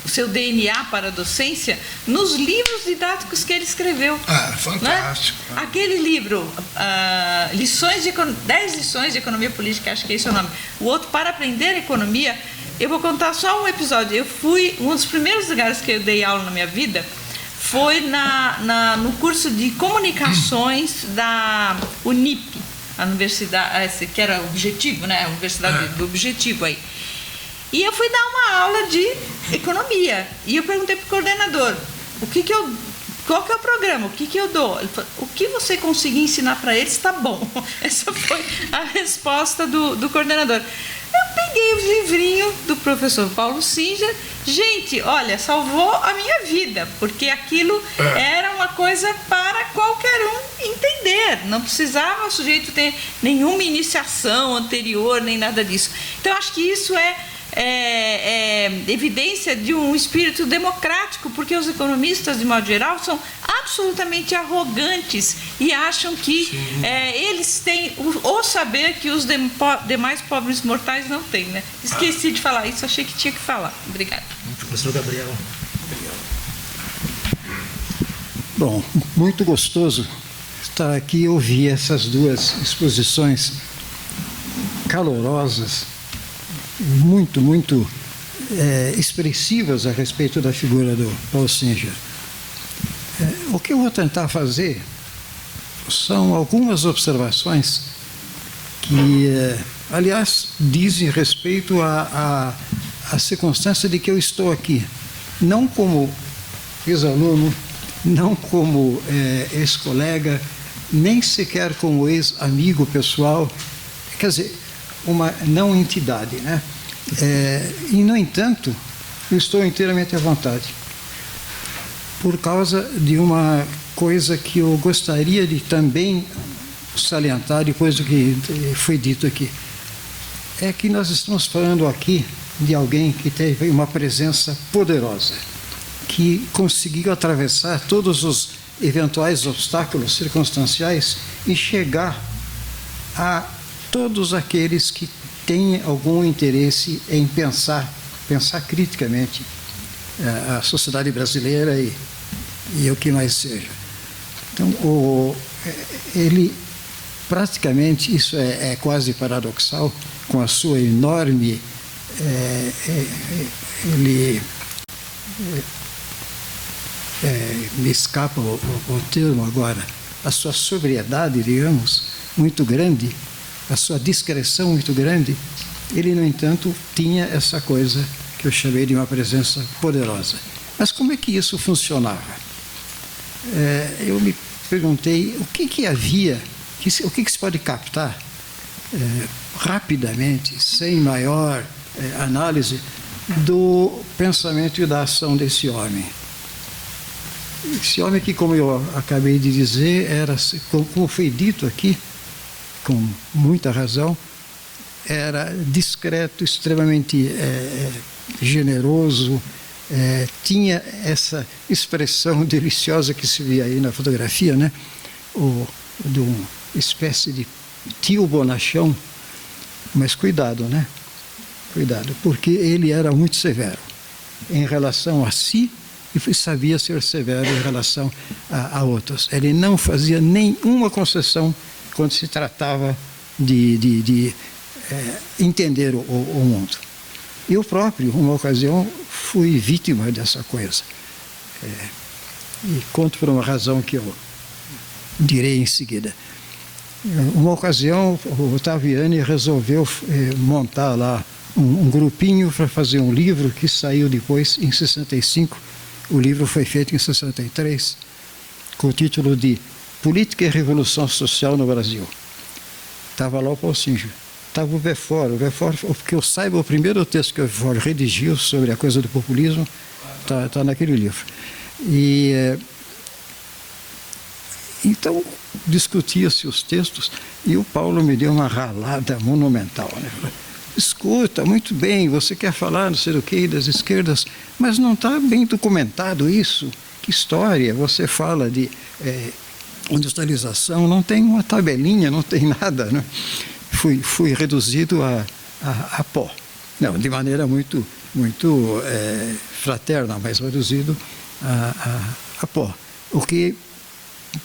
seu DNA para a docência nos livros didáticos que ele escreveu. Fantástico. Né? Aquele livro, 10 lições de economia política, acho que é esse o nome. O outro, Para Aprender Economia, Eu vou contar só um episódio. Um dos primeiros lugares que eu dei aula na minha vida foi no curso de comunicações da Unip, a universidade, que era Objetivo, né? A Universidade do Objetivo aí. E eu fui dar uma aula de economia. E eu perguntei para o coordenador, qual que é o programa? O que eu dou? Ele falou, o que você conseguir ensinar para eles está bom. Essa foi a resposta do coordenador. Eu peguei o livrinho do professor Paulo Singer. Gente, olha, salvou a minha vida, porque aquilo era uma coisa para qualquer um entender. Não precisava o sujeito ter nenhuma iniciação anterior, nem nada disso. Então, acho que isso é evidência de um espírito democrático, porque os economistas, de modo geral, são absolutamente arrogantes e acham que eles têm o saber que os demais pobres mortais não têm, né? Esqueci de falar isso, achei que tinha que falar. Obrigada. Professor Gabriel. Bom, muito gostoso estar aqui e ouvir essas duas exposições calorosas, muito expressivas a respeito da figura do Paulo Singer. O que eu vou tentar fazer são algumas observações que, aliás, dizem respeito à circunstância de que eu estou aqui, não como ex-aluno, não como ex-colega, nem sequer como ex-amigo pessoal, quer dizer, uma não entidade, né? E, no entanto, eu estou inteiramente à vontade, por causa de uma coisa que eu gostaria de também salientar depois do que foi dito aqui. É que nós estamos falando aqui de alguém que teve uma presença poderosa, que conseguiu atravessar todos os eventuais obstáculos circunstanciais e chegar a todos aqueles que têm algum interesse em pensar criticamente a sociedade brasileira e o que mais seja. Então, ele praticamente, isso é quase paradoxal, com a sua enorme, me escapa o termo agora, a sua sobriedade, digamos, muito grande, a sua discreção muito grande, ele, no entanto, tinha essa coisa que eu chamei de uma presença poderosa. Mas como é que isso funcionava? Eu me perguntei o que havia, o que se pode captar rapidamente, sem maior análise, do pensamento e da ação desse homem. Esse homem que, como eu acabei de dizer, era, como foi dito aqui, com muita razão, era discreto, extremamente generoso, tinha essa expressão deliciosa que se vê aí na fotografia, né? De uma espécie de tio bonachão, mas cuidado, né? Cuidado, porque ele era muito severo em relação a si e sabia ser severo em relação a outros. Ele não fazia nenhuma concessão quando se tratava de entender o mundo. Eu próprio, uma ocasião, fui vítima dessa coisa. E conto por uma razão que eu direi em seguida. Uma ocasião, o Ottaviani resolveu montar lá um grupinho para fazer um livro que saiu depois, em 65. O livro foi feito em 63, com o título de Política e Revolução Social no Brasil. Estava lá o Paulo Singer. Estava o Verfort, porque eu saiba, o primeiro texto que o Verfort redigiu sobre a coisa do populismo está naquele livro. Então, discutia-se os textos e o Paulo me deu uma ralada monumental, né? Escuta, muito bem, você quer falar não sei do que das esquerdas, mas não está bem documentado isso. Que história? Você fala de industrialização, não tem uma tabelinha, não tem nada, né? Fui reduzido a pó. Não, de maneira muito fraterna, mas reduzido a pó. O que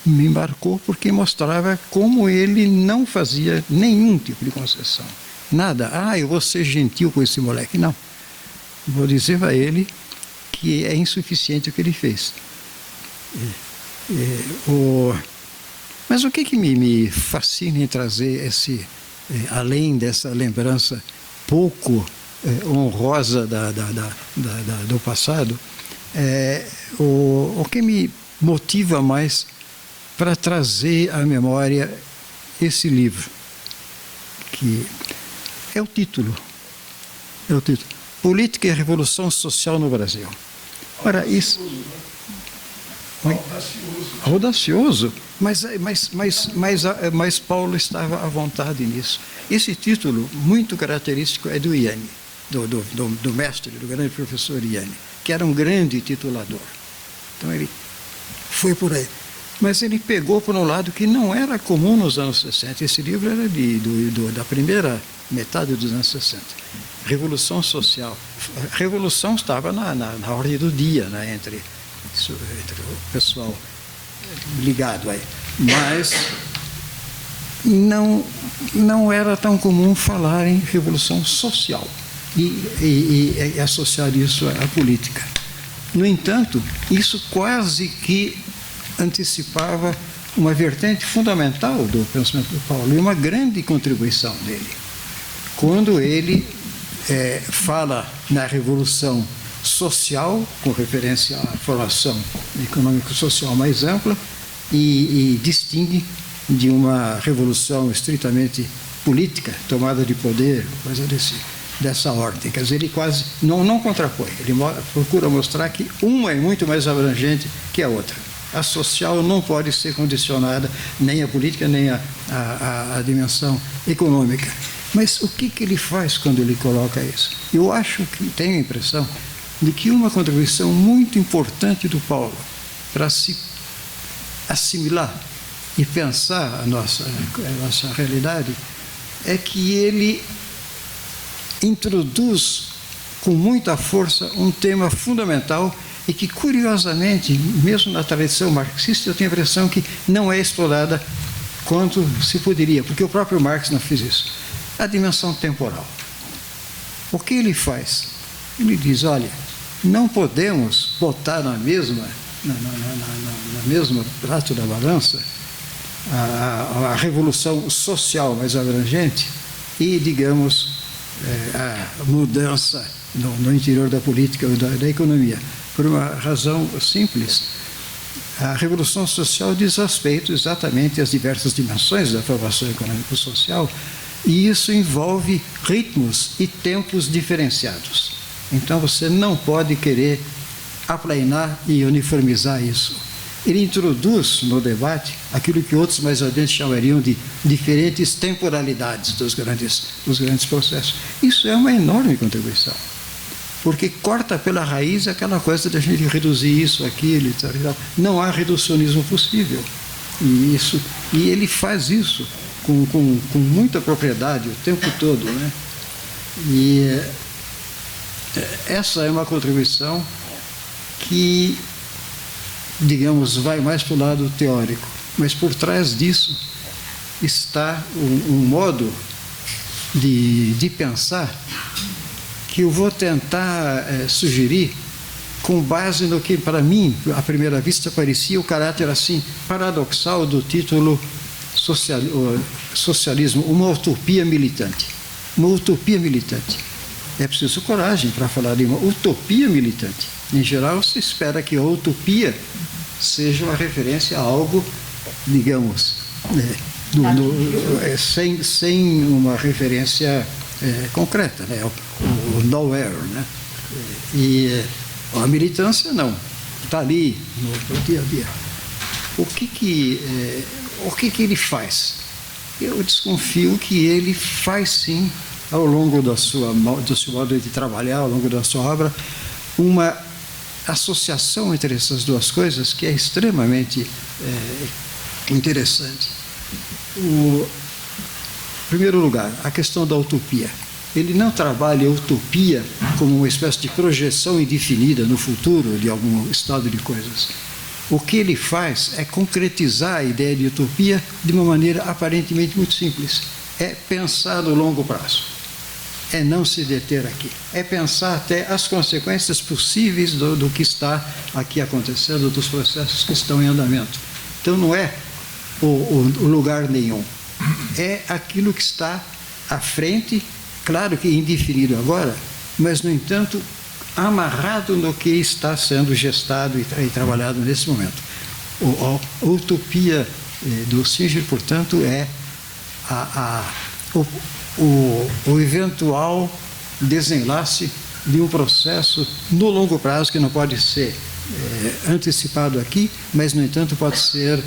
me embarcou porque mostrava como ele não fazia nenhum tipo de concessão. Nada. Eu vou ser gentil com esse moleque. Não. vou dizer a ele que é insuficiente o que ele fez. Mas o que me fascina em trazer além dessa lembrança pouco honrosa do passado, o que me motiva mais para trazer à memória esse livro, que é o título. Política e Revolução Social no Brasil. Ora, isso... Audacioso, mas Paulo estava à vontade nisso. Esse título, muito característico, é do Yanni, do mestre, do grande professor Yanni, que era um grande titulador. Então ele foi por aí. Mas ele pegou por um lado que não era comum nos anos 60. Esse livro era da primeira metade dos anos 60. Revolução social. A revolução estava na ordem do dia, né, entre o pessoal ligado aí. Mas não era tão comum falar em revolução social e associar isso à política. No entanto, isso quase que antecipava uma vertente fundamental do pensamento do Paulo e uma grande contribuição dele. Quando ele fala na revolução social, com referência à formação econômico-social mais ampla, e distingue de uma revolução estritamente política, tomada de poder, coisa dessa ordem. Quer dizer, ele quase não contrapõe, ele procura mostrar que uma é muito mais abrangente que a outra. A social não pode ser condicionada nem à política, nem à dimensão econômica. Mas o que ele faz quando ele coloca isso? Eu acho que tenho a impressão de que uma contribuição muito importante do Paulo para se assimilar e pensar a nossa realidade é que ele introduz com muita força um tema fundamental e que, curiosamente, mesmo na tradição marxista, eu tenho a impressão que não é explorada quanto se poderia, porque o próprio Marx não fez isso. A dimensão temporal. O que ele faz? Ele diz, olha, não podemos botar na mesma prato da balança a revolução social mais abrangente e, digamos, a mudança no interior da política ou da economia. Por uma razão simples. A revolução social diz respeito exatamente às diversas dimensões da formação econômico-social e isso envolve ritmos e tempos diferenciados. Então você não pode querer aplainar e uniformizar isso. Ele introduz no debate aquilo que outros mais adiante chamariam de diferentes temporalidades dos grandes processos. Isso é uma enorme contribuição, porque corta pela raiz aquela coisa de a gente reduzir isso, aquilo e tal. Não há reducionismo possível. E ele faz isso com muita propriedade o tempo todo, né? E essa é uma contribuição que, digamos, vai mais para o lado teórico, mas por trás disso está um modo de pensar que eu vou tentar sugerir com base no que, para mim, à primeira vista, parecia o caráter assim paradoxal do título Socialismo, uma utopia militante. Uma utopia militante. É preciso coragem para falar de uma utopia militante. Em geral, se espera que a utopia seja uma referência a algo, digamos, sem uma referência concreta, né? O nowhere, né? E a militância não, está ali no dia a dia. O que ele faz? Eu desconfio que ele faz sim, ao longo do seu modo de trabalhar, ao longo da sua obra, uma associação entre essas duas coisas que é extremamente interessante. Em primeiro lugar, a questão da utopia. Ele não trabalha a utopia como uma espécie de projeção indefinida no futuro de algum estado de coisas. O que ele faz é concretizar a ideia de utopia de uma maneira aparentemente muito simples. É pensar no longo prazo. é não se deter aqui, é pensar até as consequências possíveis do que está aqui acontecendo, dos processos que estão em andamento. Então não é o lugar nenhum, é aquilo que está à frente, claro que indefinido agora, mas, no entanto, amarrado no que está sendo gestado e trabalhado nesse momento. A utopia do Singer, portanto, é o eventual desenlace de um processo no longo prazo que não pode ser antecipado aqui, mas, no entanto, pode ser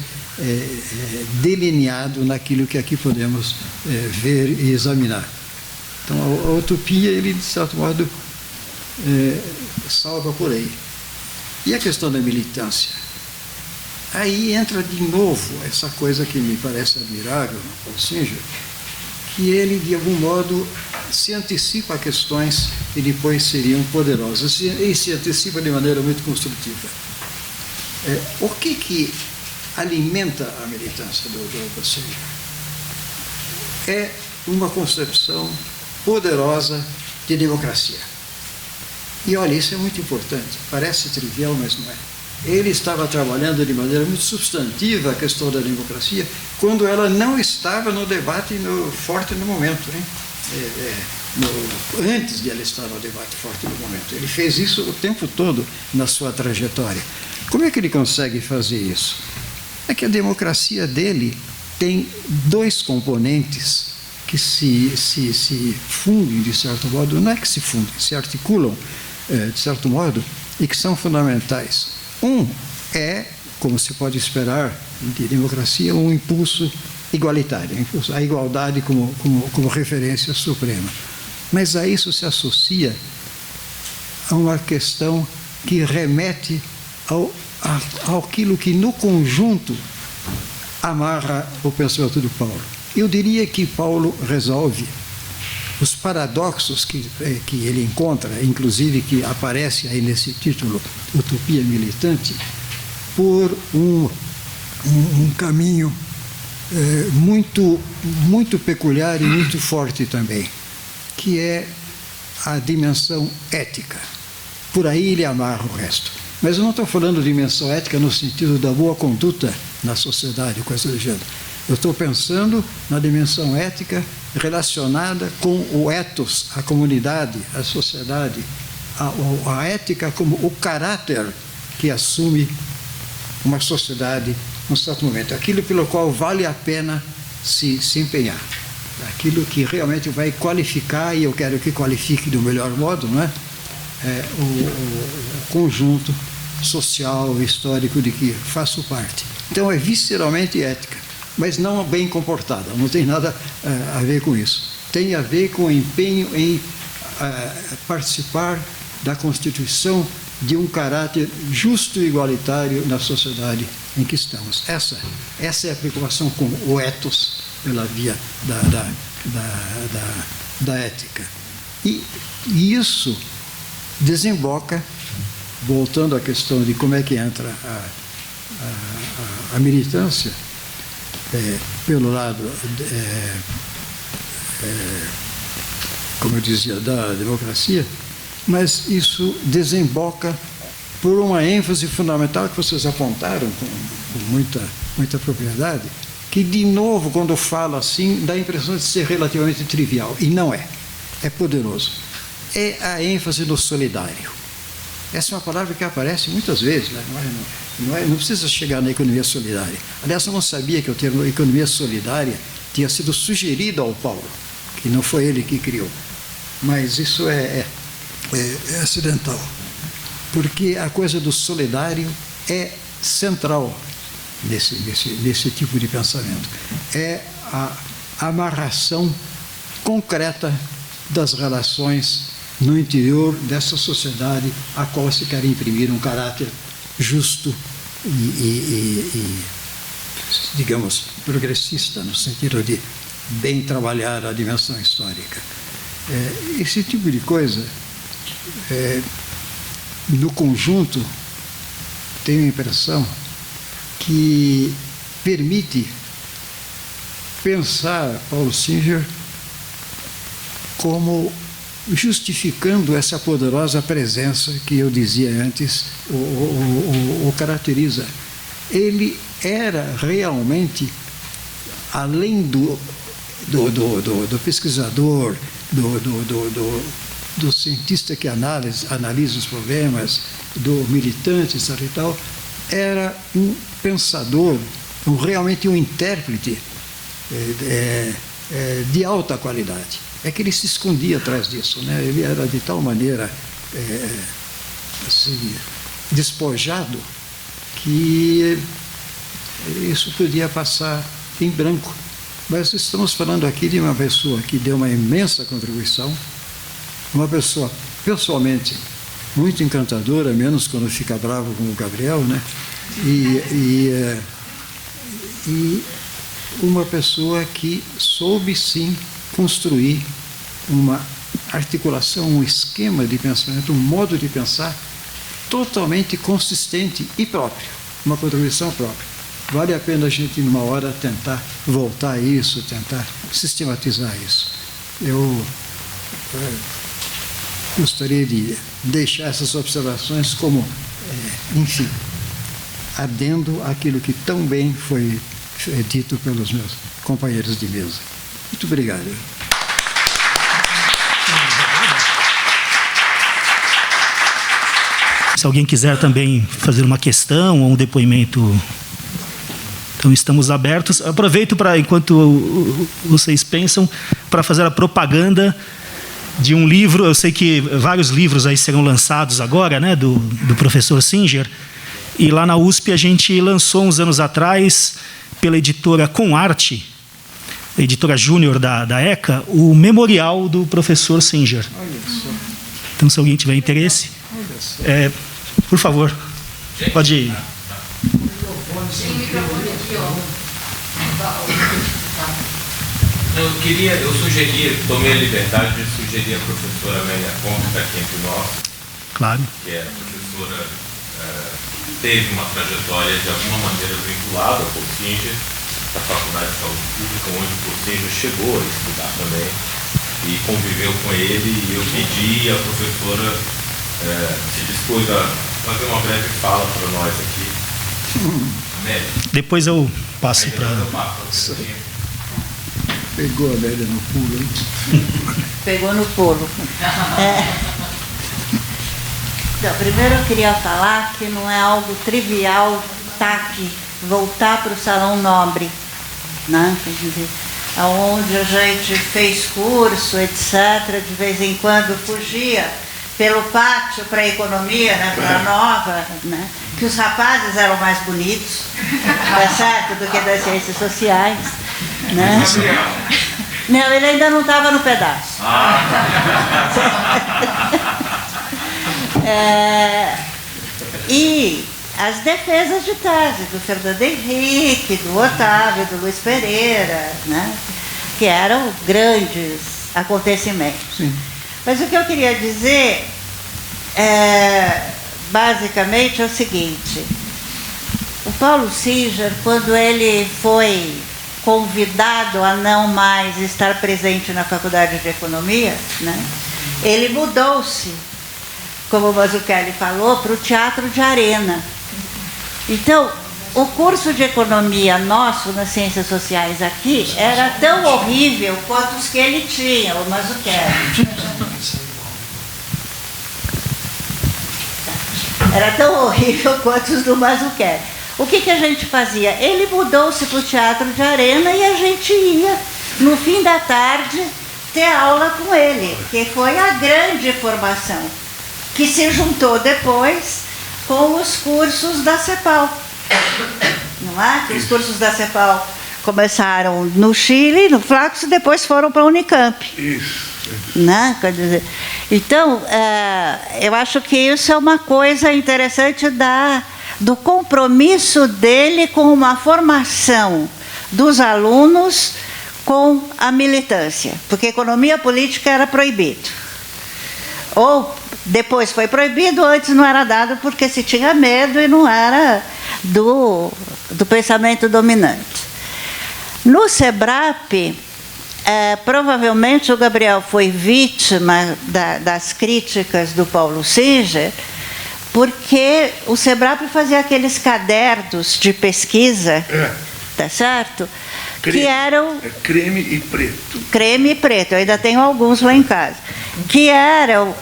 delineado naquilo que aqui podemos ver e examinar. Então, a utopia, ele, de certo modo, salva por aí. E a questão da militância? Aí entra de novo essa coisa que me parece admirável no Paul Singer, que ele, de algum modo, se antecipa a questões que depois seriam poderosas, e se antecipa de maneira muito construtiva. O que alimenta a militância do Paul Singer? É uma concepção poderosa de democracia. E olha, isso é muito importante, parece trivial, mas não é. Ele estava trabalhando de maneira muito substantiva a questão da democracia, quando ela não estava no debate forte no momento, né? Antes de ela estar no debate forte no momento. Ele fez isso o tempo todo na sua trajetória. Como é que ele consegue fazer isso? É que a democracia dele tem dois componentes que se fundem, de certo modo, não é que se fundem, se articulam, de certo modo, e que são fundamentais. Um é, como se pode esperar de democracia, um impulso igualitário, a igualdade como referência suprema. Mas a isso se associa a uma questão que remete àquilo que, no conjunto, amarra o pensamento do Paulo. Eu diria que Paulo resolve os paradoxos que ele encontra, inclusive que aparece aí nesse título, Utopia Militante, por um caminho muito peculiar e muito forte também, que é a dimensão ética. Por aí ele amarra o resto. Mas eu não estou falando de dimensão ética no sentido da boa conduta na sociedade, coisa do gênero. Eu estou pensando na dimensão ética relacionada com o ethos, a comunidade, a sociedade, a ética como o caráter que assume uma sociedade num certo momento, aquilo pelo qual vale a pena se empenhar, aquilo que realmente vai qualificar, e eu quero que qualifique do melhor modo, não é? O conjunto social, histórico de que faço parte. Então é visceralmente ética, mas não bem comportada, não tem nada a ver com isso. Tem a ver com o empenho em participar da constituição de um caráter justo e igualitário na sociedade em que estamos. Essa é a preocupação com o ethos pela via da ética. E isso desemboca, voltando à questão de como é que entra a militância, pelo lado, como eu dizia, da democracia, mas isso desemboca por uma ênfase fundamental que vocês apontaram com muita propriedade, que, de novo, quando falo assim, dá a impressão de ser relativamente trivial, e não é. É poderoso. É a ênfase no solidário. Essa é uma palavra que aparece muitas vezes, né? Não precisa chegar na economia solidária. Aliás, eu não sabia que o termo economia solidária tinha sido sugerido ao Paulo, que não foi ele que criou. Mas isso é acidental, porque a coisa do solidário é central nesse tipo de pensamento. É a amarração concreta das relações no interior dessa sociedade a qual se quer imprimir um caráter justo e digamos, progressista, no sentido de bem trabalhar a dimensão histórica. Esse tipo de coisa, no conjunto, tenho a impressão que permite pensar Paulo Singer como justificando essa poderosa presença que eu dizia antes o caracteriza. Ele era realmente, além do pesquisador, do cientista que analisa os problemas, do militante, etc. e tal, era um pensador, realmente um intérprete de alta qualidade. É que ele se escondia atrás disso, né? Ele era de tal maneira assim, despojado que isso podia passar em branco. Mas estamos falando aqui de uma pessoa que deu uma imensa contribuição, uma pessoa pessoalmente muito encantadora, menos quando fica bravo com o Gabriel, né? E uma pessoa que soube sim construir uma articulação, um esquema de pensamento, um modo de pensar totalmente consistente e próprio, uma contribuição própria. Vale a pena a gente, numa hora, tentar voltar a isso, tentar sistematizar isso. Eu gostaria de deixar essas observações como, enfim, adendo àquilo que tão bem foi dito pelos meus companheiros de mesa. Muito obrigado. Se alguém quiser também fazer uma questão ou um depoimento, então estamos abertos. Aproveito para, enquanto vocês pensam, para fazer a propaganda de um livro. Eu sei que vários livros aí serão lançados agora, né, do professor Singer. E lá na USP a gente lançou uns anos atrás, pela editora Com Arte, a editora júnior da ECA, o memorial do professor Singer. Então, se alguém tiver interesse, por favor, pode ir. Tomei a liberdade de sugerir a professora Amélia Conte, que está aqui entre nós, claro, que é professora, teve uma trajetória de alguma maneira vinculada ao Paulo Singer, da Faculdade de Saúde Pública, onde o Paulo Singer chegou a estudar também e conviveu com ele, e eu pedi, a professora se dispôs a fazer uma breve fala para nós aqui. Amélia. Depois eu passo para... Pegou a Amélia no pulo, hein? Pegou no pulo. Então, primeiro eu queria falar que não é algo trivial voltar para o Salão Nobre, né? Quer dizer, onde a gente fez curso, etc., de vez em quando fugia pelo pátio para a economia, né, para a nova, né, que os rapazes eram mais bonitos, tá certo, do que das ciências sociais. Né? Não, ele ainda não estava no pedaço. E as defesas de tese do Fernando Henrique, do Otávio, do Luiz Pereira, né, que eram grandes acontecimentos. Sim. Mas o que eu queria dizer, basicamente, é o seguinte: o Paulo Singer, quando ele foi convidado a não mais estar presente na Faculdade de Economia, né, ele mudou-se, como o Mazzucchelli falou, para o Teatro de Arena. Então, o curso de economia nosso nas ciências sociais aqui era tão horrível quanto os que ele tinha, o Mazzucchelli. Era tão horrível quanto os do Mazzucchelli. O que a gente fazia? Ele mudou-se para o Teatro de Arena e a gente ia, no fim da tarde, ter aula com ele, que foi a grande formação, que se juntou depois com os cursos da CEPAL. Não é? Que os cursos da CEPAL começaram no Chile, no Flaxo, e depois foram para a Unicamp. Isso. Né? Quer dizer, então, eu acho que isso é uma coisa interessante do compromisso dele com uma formação dos alunos com a militância, porque economia política era proibido. Ou depois foi proibido, antes não era dado porque se tinha medo e não era do pensamento dominante. No SEBRAP, provavelmente o Gabriel foi vítima das críticas do Paulo Singer, porque o SEBRAP fazia aqueles cadernos de pesquisa, tá certo? Que eram creme e preto. Creme e preto, eu ainda tenho alguns lá em casa. Que eram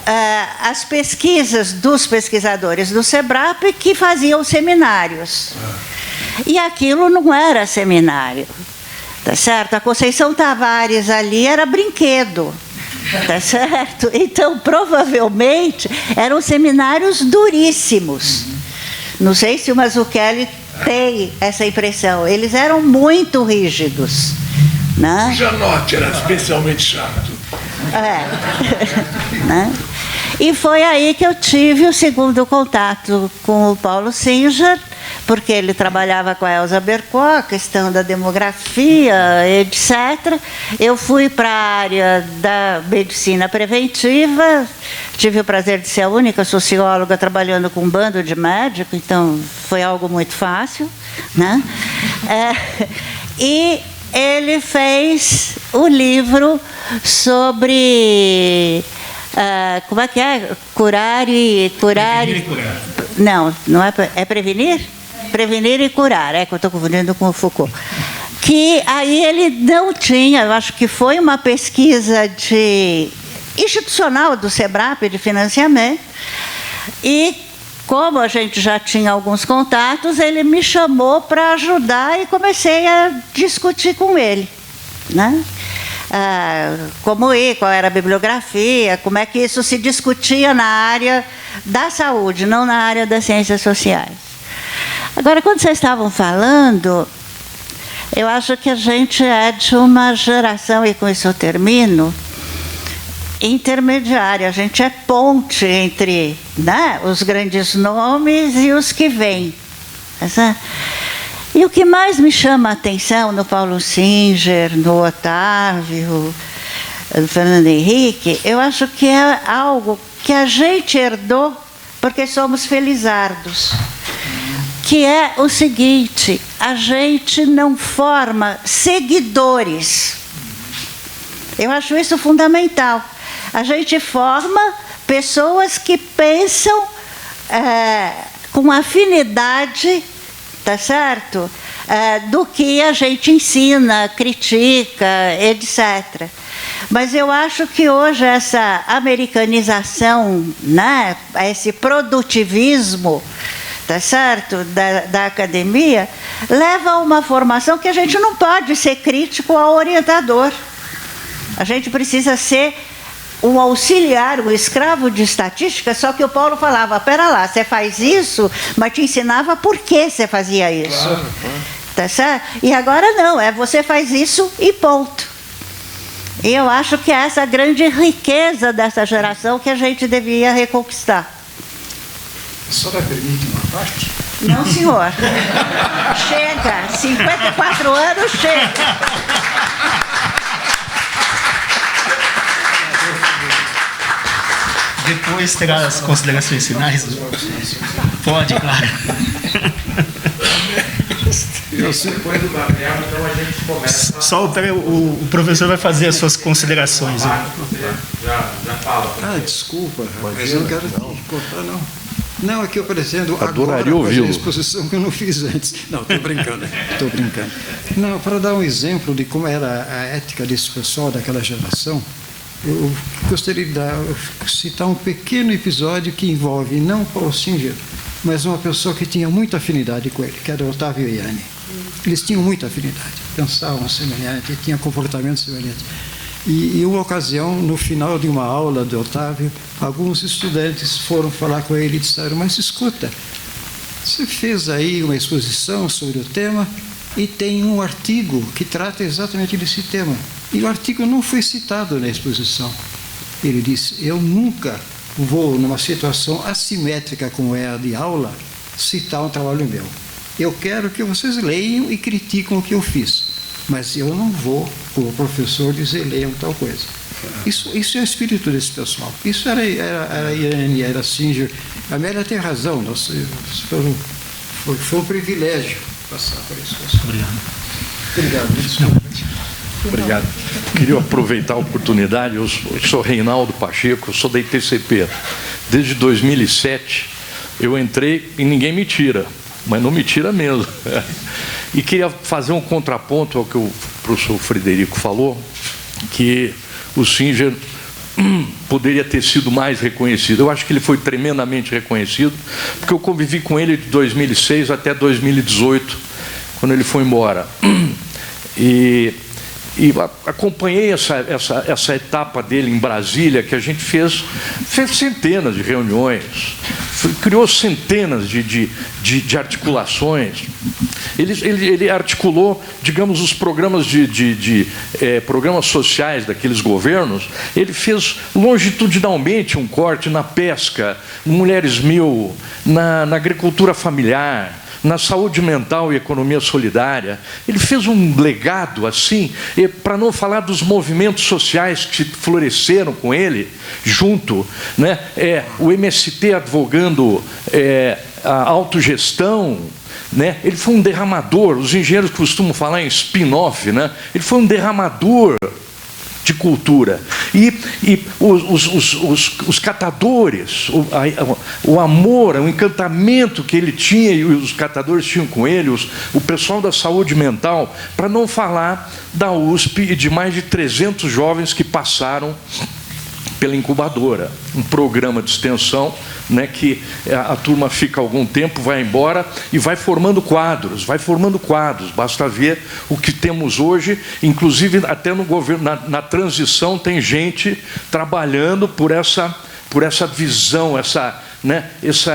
as pesquisas dos pesquisadores do SEBRAP que faziam seminários. E aquilo não era seminário, tá certo? A Conceição Tavares ali era brinquedo, tá certo? Então, provavelmente, eram seminários duríssimos. Não sei se o Mazzucchelli tem essa impressão. Eles eram muito rígidos, né? O Janotti era especialmente chato. Né? E foi aí que eu tive o segundo contato com o Paulo Singer, porque ele trabalhava com a Elza Bercó, a questão da demografia, etc. Eu fui para a área da medicina preventiva, tive o prazer de ser a única socióloga trabalhando com um bando de médicos, então foi algo muito fácil, né? E ele fez o livro sobre como é que é? Prevenir e curar. Não é prevenir? Prevenir e curar, que eu estou confundindo com o Foucault. Que aí ele não tinha, eu acho que foi uma pesquisa institucional do SEBRAP de financiamento, e como a gente já tinha alguns contatos, ele me chamou para ajudar e comecei a discutir com ele, né? Como qual era a bibliografia, como é que isso se discutia na área da saúde, não na área das ciências sociais. Agora, quando vocês estavam falando, eu acho que a gente é de uma geração, e com isso eu termino, intermediária. A gente é ponte entre, né, os grandes nomes e os que vêm. E o que mais me chama a atenção no Paulo Singer, no Otávio, no Fernando Henrique, eu acho que é algo que a gente herdou porque somos felizardos. Que é o seguinte: a gente não forma seguidores. Eu acho isso fundamental. A gente forma pessoas que pensam com afinidade, tá certo? Do que a gente ensina, critica, etc. Mas eu acho que hoje essa americanização, né, esse produtivismo, tá certo, da academia, leva a uma formação que a gente não pode ser crítico ao orientador. A gente precisa ser um auxiliar, um escravo de estatística, só que o Paulo falava, pera lá, você faz isso, mas te ensinava por que você fazia isso. Claro. Tá certo? E agora não, você faz isso e ponto. E eu acho que é essa grande riqueza dessa geração que a gente devia reconquistar. A senhora permite uma parte? Não, senhor. Chega. 54 anos, chega. Depois terá as considerações finais? Pode, claro. Depois do Gabriel, então a gente começa. Só o professor vai fazer as suas considerações. Já fala. Desculpa, mas eu não quero te cortar, não. Não, é que eu pretendo adoraria agora fazer ouvi-lo. a exposição que eu não fiz antes. Não, estou brincando. Não, para dar um exemplo de como era a ética desse pessoal daquela geração, eu gostaria de citar um pequeno episódio que envolve não Paulo Singer, mas uma pessoa que tinha muita afinidade com ele, que era o Otávio Ianni. Eles tinham muita afinidade, pensavam semelhante, tinham comportamentos semelhantes. E uma ocasião, no final de uma aula do Otávio, alguns estudantes foram falar com ele e disseram, mas escuta, você fez aí uma exposição sobre o tema e tem um artigo que trata exatamente desse tema. E o artigo não foi citado na exposição. Ele disse, eu nunca vou, numa situação assimétrica como é a de aula, citar um trabalho meu. Eu quero que vocês leiam e critiquem o que eu fiz. Mas eu não vou, como professor, dizer leiam tal coisa. Isso é o espírito desse pessoal. Isso era Ianni, era Singer. A Amélia tem razão. Foi um privilégio passar por isso. Obrigado. Obrigado. Desculpa. Obrigado. Queria aproveitar a oportunidade. Eu sou Reinaldo Pacheco, eu sou da ITCP. Desde 2007 eu entrei e ninguém me tira, mas não me tira mesmo. E queria fazer um contraponto ao que o professor Frederico falou, que o Singer poderia ter sido mais reconhecido. Eu acho que ele foi tremendamente reconhecido, porque eu convivi com ele de 2006 até 2018, quando ele foi embora. E acompanhei essa etapa dele em Brasília, que a gente fez centenas de reuniões, criou centenas de articulações. Ele articulou, digamos, os programas programas sociais daqueles governos. Ele fez longitudinalmente um corte na pesca, Mulheres 1000, na agricultura familiar, na saúde mental e economia solidária. Ele fez um legado assim, para não falar dos movimentos sociais que floresceram com ele, junto, né? O MST advogando a autogestão, né? Ele foi um derramador, os engenheiros costumam falar em spin-off, né? Ele foi um derramador de cultura. E os catadores, o amor, o encantamento que ele tinha e os catadores tinham com ele, o pessoal da saúde mental, para não falar da USP e de mais de 300 jovens que passaram pela incubadora, um programa de extensão, né, que a turma fica algum tempo, vai embora e vai formando quadros, basta ver o que temos hoje, inclusive até no governo, na transição tem gente trabalhando por essa visão,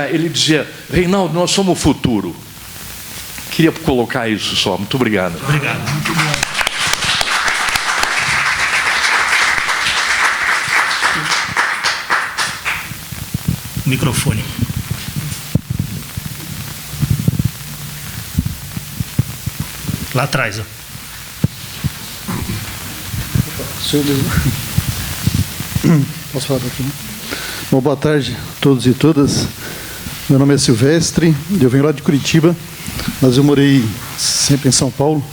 ele dizia, Reinaldo, nós somos o futuro. Queria colocar isso só, muito obrigado. Obrigado. Muito bom. Microfone. Lá atrás, ó. Posso falar aqui? Bom, boa tarde a todos e todas. Meu nome é Silvestre, eu venho lá de Curitiba, mas eu morei sempre em São Paulo.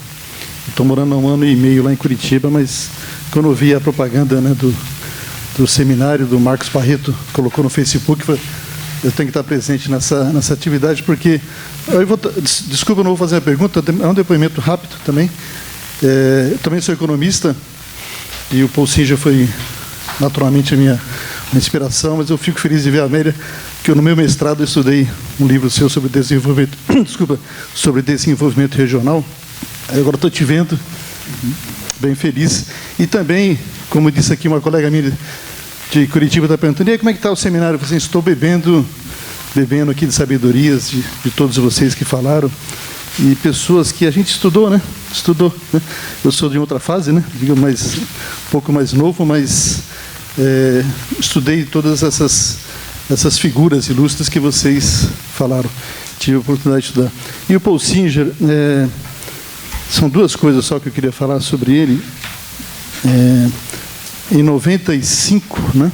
Estou morando há 1 ano e meio lá em Curitiba, mas quando eu vi a propaganda, né, do seminário do Marcos Barreto, colocou no Facebook, eu tenho que estar presente nessa atividade, porque... desculpa, eu não vou fazer a pergunta, é um depoimento rápido também. Eu também sou economista, e o Paul Singer foi naturalmente a minha inspiração, mas eu fico feliz de ver a Amélia, que eu, no meu mestrado, eu estudei um livro seu sobre desenvolvimento, sobre desenvolvimento regional. Agora estou te vendo, bem feliz. E também, como disse aqui uma colega minha de Curitiba, está perguntando, e aí, como é que está o seminário? Eu falei assim, estou bebendo aqui de sabedorias de todos vocês que falaram, e pessoas que a gente estudou, né? Eu sou de outra fase, né? Digo, um pouco mais novo, mas estudei todas essas figuras ilustres que vocês falaram. Tive a oportunidade de estudar. E o Paul Singer, são 2 coisas só que eu queria falar sobre ele. Em 95, né,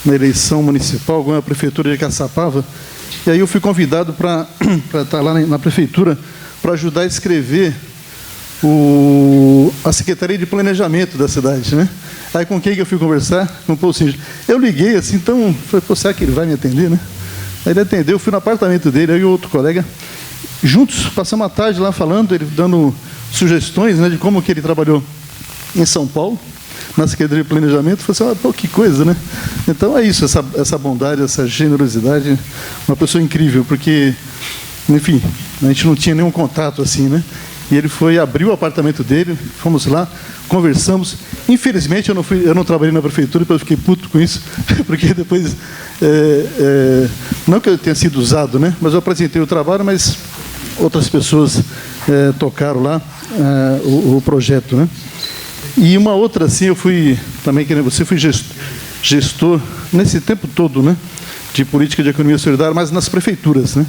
na eleição municipal, ganhei a prefeitura de Caçapava, e aí eu fui convidado para estar lá na prefeitura para ajudar a escrever a Secretaria de Planejamento da cidade, né? Aí com quem que eu fui conversar? Com o Paul Singer. Eu liguei assim, então, falei, pô, será que ele vai me atender, né? Aí ele atendeu, eu fui no apartamento dele, aí e outro colega, juntos, passamos a tarde lá falando, ele dando sugestões, né, de como que ele trabalhou em São Paulo, na Secretaria de Planejamento. Falei assim, pô, que coisa, né? Então é isso, essa bondade, essa generosidade, uma pessoa incrível, porque, enfim, a gente não tinha nenhum contato assim, né? E ele abriu o apartamento dele, fomos lá, conversamos. Infelizmente, eu não trabalhei na prefeitura, porque eu fiquei puto com isso, porque depois, não que eu tenha sido usado, né? Mas eu apresentei o trabalho, mas outras pessoas tocaram lá o projeto, né? E uma outra, assim, eu fui também, que nem você, fui gestor nesse tempo todo, né? De política de economia solidária, mas nas prefeituras, né?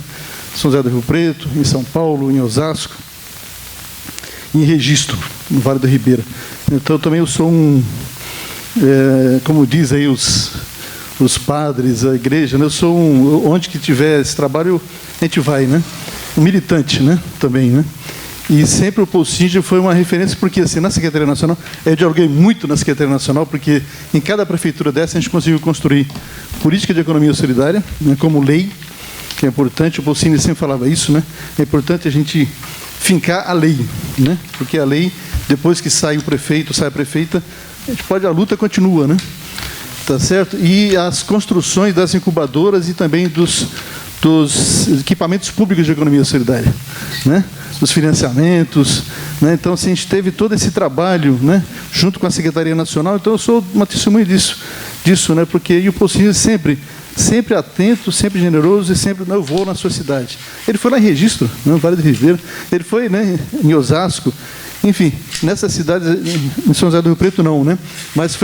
São José do Rio Preto, em São Paulo, em Osasco, em Registro, no Vale do Ribeira. Então, também eu sou como diz aí os padres, a igreja, né? Eu sou onde que tiver esse trabalho, a gente vai, né? Um militante, né? Também, né? E sempre o Paul Singer foi uma referência, porque assim, na Secretaria Nacional, eu dialoguei muito na Secretaria Nacional, porque em cada prefeitura dessa a gente conseguiu construir política de economia solidária, né, como lei, que é importante. O Paul Singer sempre falava isso, né? É importante a gente fincar a lei, né? Porque a lei, depois que sai o prefeito, sai a prefeita, a luta continua, né? Tá certo? E as construções das incubadoras e também dos equipamentos públicos de economia solidária, né? Dos financiamentos, né? Então, assim, a gente teve todo esse trabalho, né? Junto com a Secretaria Nacional. Então, eu sou uma testemunha disso, né? Porque o Paul Singer sempre atento, sempre generoso e sempre, não, eu vou na sua cidade. Ele foi lá em Registro, no Vale do Ribeira, ele foi, né, em Osasco, enfim, nessa cidade, em São José do Rio Preto não, né? Mas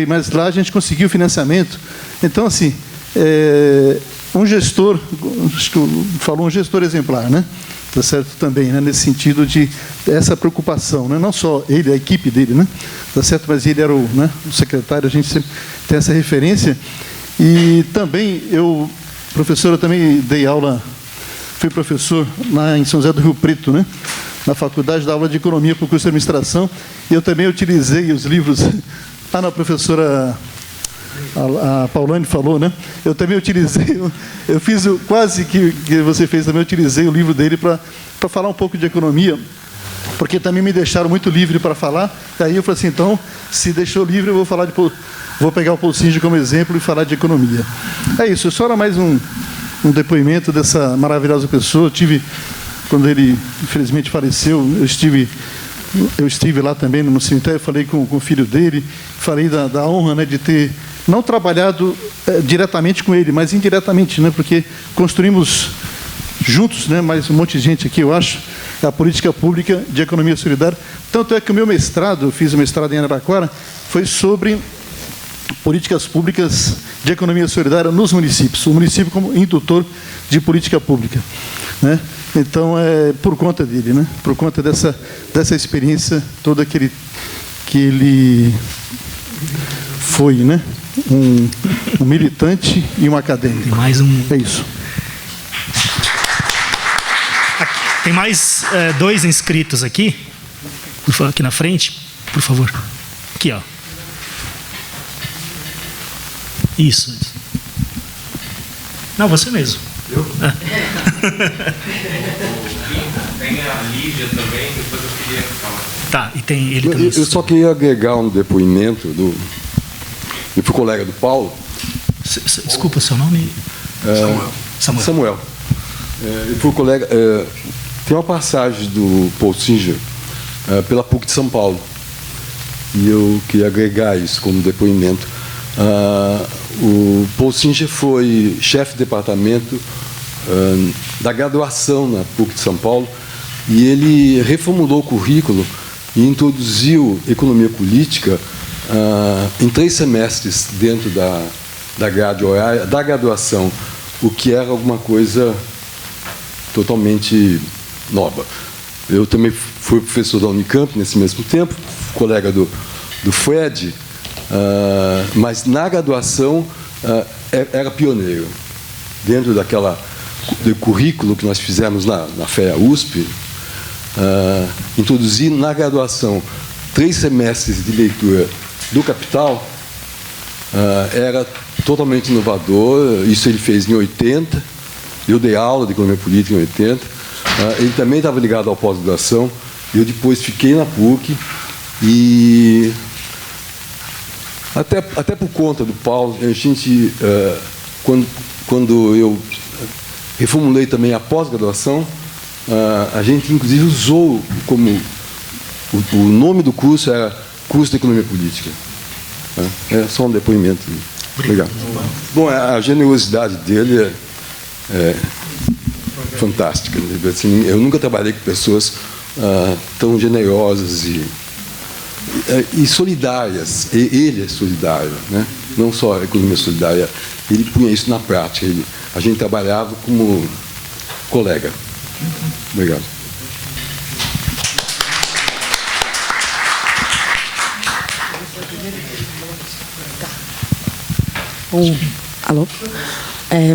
mas lá a gente conseguiu financiamento. Então, assim, um gestor, acho que falou um gestor exemplar, né? Tá certo também, né? Nesse sentido de essa preocupação, né? Não só ele, a equipe dele, né? Tá certo, mas ele era o secretário, a gente sempre tem essa referência. E também professor, eu também dei aula, fui professor lá em São José do Rio Preto, né? Na faculdade, da aula de economia para o curso de administração, e eu também utilizei os livros, a professora a Paulane falou, né? Eu também utilizei, eu fiz quase que você fez também, eu utilizei o livro dele para falar um pouco de economia, porque também me deixaram muito livre para falar. Aí eu falei assim, então, se deixou livre, eu vou pegar o Paul Singer como exemplo e falar de economia. É isso, só era mais um depoimento dessa maravilhosa pessoa. Quando ele, infelizmente, faleceu, eu estive lá também no cemitério, falei com o filho dele, falei da honra, né, de ter não trabalhado diretamente com ele, mas indiretamente, né, porque construímos juntos, né, mais um monte de gente aqui, eu acho, a política pública de economia solidária. Tanto é que o meu mestrado, eu fiz o mestrado em Araraquara, foi sobre políticas públicas de economia solidária nos municípios, o município como indutor de política pública, né? Então, por conta dele, né? Por conta dessa experiência toda que ele foi, né? Um militante e um acadêmico. Tem mais um... É isso. Tem mais 2 inscritos aqui na frente, por favor. Aqui, ó. Isso. Não, você mesmo. Eu? Tem a Lídia também, depois eu queria falar. Tá, e tem ele também. Eu só queria agregar um depoimento do colega do Paulo. Desculpa, seu nome? Samuel. Eu fui colega. Tem uma passagem do Paul Singer pela PUC de São Paulo. E eu queria agregar isso como depoimento. O Paul Singer foi chefe de departamento da graduação na PUC de São Paulo, e ele reformulou o currículo e introduziu economia política em 3 semestres dentro da grade horária da graduação, o que era alguma coisa totalmente nova. Eu também fui professor da Unicamp nesse mesmo tempo, colega do Fred, mas na graduação era pioneiro. Dentro do currículo que nós fizemos na FEA USP, introduzir na graduação 3 semestres de leitura do Capital, era totalmente inovador. Isso ele fez em 80, eu dei aula de economia política em 80, ele também estava ligado ao pós-graduação, eu depois fiquei na PUC, e até por conta do Paulo, a gente, quando eu reformulei também a pós-graduação, a gente inclusive usou como o nome do curso era Curso de Economia Política. É só um depoimento. Obrigado. Bom, a generosidade dele é fantástica. Assim, eu nunca trabalhei com pessoas tão generosas e solidárias. Ele é solidário, né? Não só a economia solidária, ele punha isso na prática. A gente trabalhava como colega. Obrigado. Alô?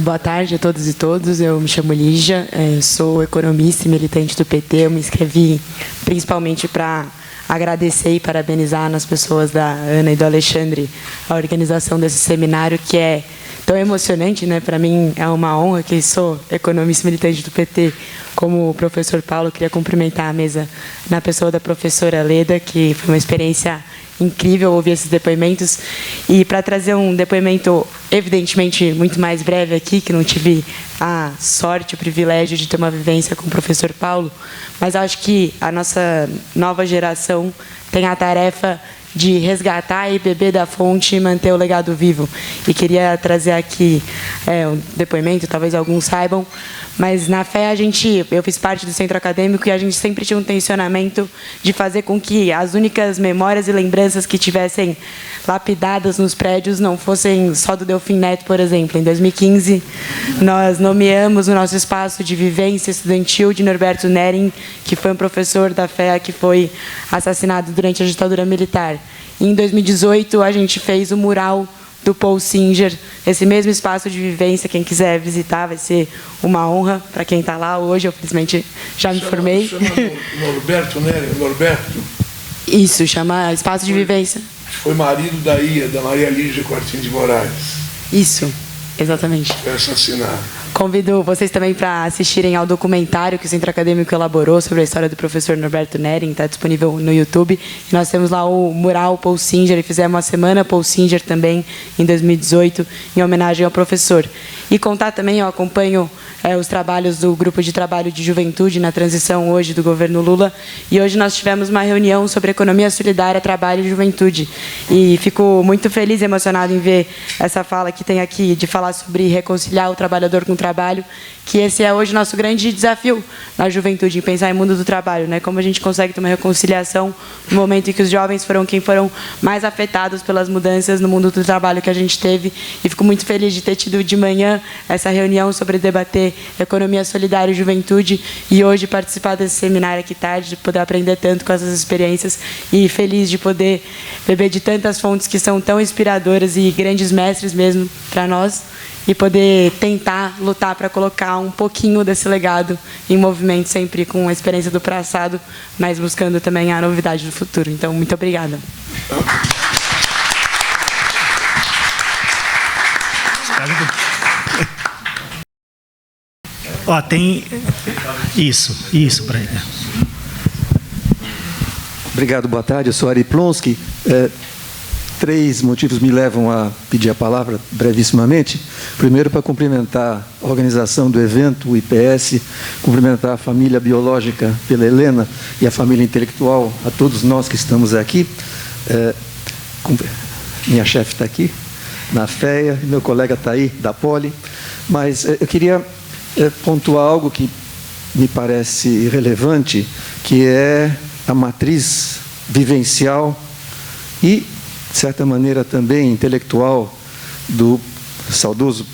Boa tarde a todos e todas. Eu me chamo Lígia, sou economista e militante do PT. Eu me inscrevi principalmente para agradecer e parabenizar nas pessoas da Ana e do Alexandre a organização desse seminário, que é tão emocionante, né? Para mim é uma honra, que sou economista e militante do PT, como o professor Paulo. Queria cumprimentar a mesa na pessoa da professora Leda, que foi uma experiência incrível ouvir esses depoimentos. E para trazer um depoimento, evidentemente, muito mais breve aqui, que não tive a sorte, o privilégio de ter uma vivência com o professor Paulo, mas acho que a nossa nova geração tem a tarefa de resgatar e beber da fonte e manter o legado vivo. E queria trazer aqui um depoimento, talvez alguns saibam, mas na FEA eu fiz parte do centro acadêmico e a gente sempre tinha um tensionamento de fazer com que as únicas memórias e lembranças que tivessem lapidadas nos prédios não fossem só do Delfim Neto, por exemplo. Em 2015, nós nomeamos o nosso espaço de vivência estudantil de Norberto Nering, que foi um professor da FEA que foi assassinado durante a ditadura militar. E em 2018, a gente fez o mural do Paul Singer, esse mesmo espaço de vivência. Quem quiser visitar, vai ser uma honra para quem está lá hoje. Eu, felizmente, já me formei. Chama Norberto, né? Norberto. Isso, chama Espaço de Vivência. Foi marido da Maria Lígia Quartim de Moraes. Isso, exatamente. Foi assassinado. Convido vocês também para assistirem ao documentário que o Centro Acadêmico elaborou sobre a história do professor Norberto Nering, está disponível no YouTube. E nós temos lá o mural Paul Singer, e fizemos uma semana Paul Singer também, em 2018, em homenagem ao professor. E contar também, eu acompanho os trabalhos do Grupo de Trabalho de Juventude na transição hoje do governo Lula, e hoje nós tivemos uma reunião sobre economia solidária, trabalho e juventude. E fico muito feliz e emocionado em ver essa fala que tem aqui, de falar sobre reconciliar o trabalhador com o trabalho, que esse é hoje nosso grande desafio na juventude, em pensar em mundo do trabalho, né? Como a gente consegue ter uma reconciliação no momento em que os jovens foram quem foram mais afetados pelas mudanças no mundo do trabalho que a gente teve. E fico muito feliz de ter tido de manhã essa reunião sobre debater economia solidária e juventude, e hoje participar desse seminário aqui tarde, de poder aprender tanto com essas experiências, e feliz de poder beber de tantas fontes que são tão inspiradoras e grandes mestres mesmo para nós, e poder tentar lutar para colocar um pouquinho desse legado em movimento, sempre com a experiência do passado, mas buscando também a novidade do futuro. Então, muito obrigada. Ó, tem isso para ele. Obrigado, boa tarde. Eu sou Ari Plonsky. 3 motivos me levam a pedir a palavra brevissimamente. Primeiro, para cumprimentar a organização do evento, o IPS, cumprimentar a família biológica pela Helena e a família intelectual, a todos nós que estamos aqui. Minha chefe está aqui, na FEA, meu colega está aí, da Poli. Mas eu queria pontuar algo que me parece relevante, que é a matriz vivencial e, de certa maneira, também intelectual do saudoso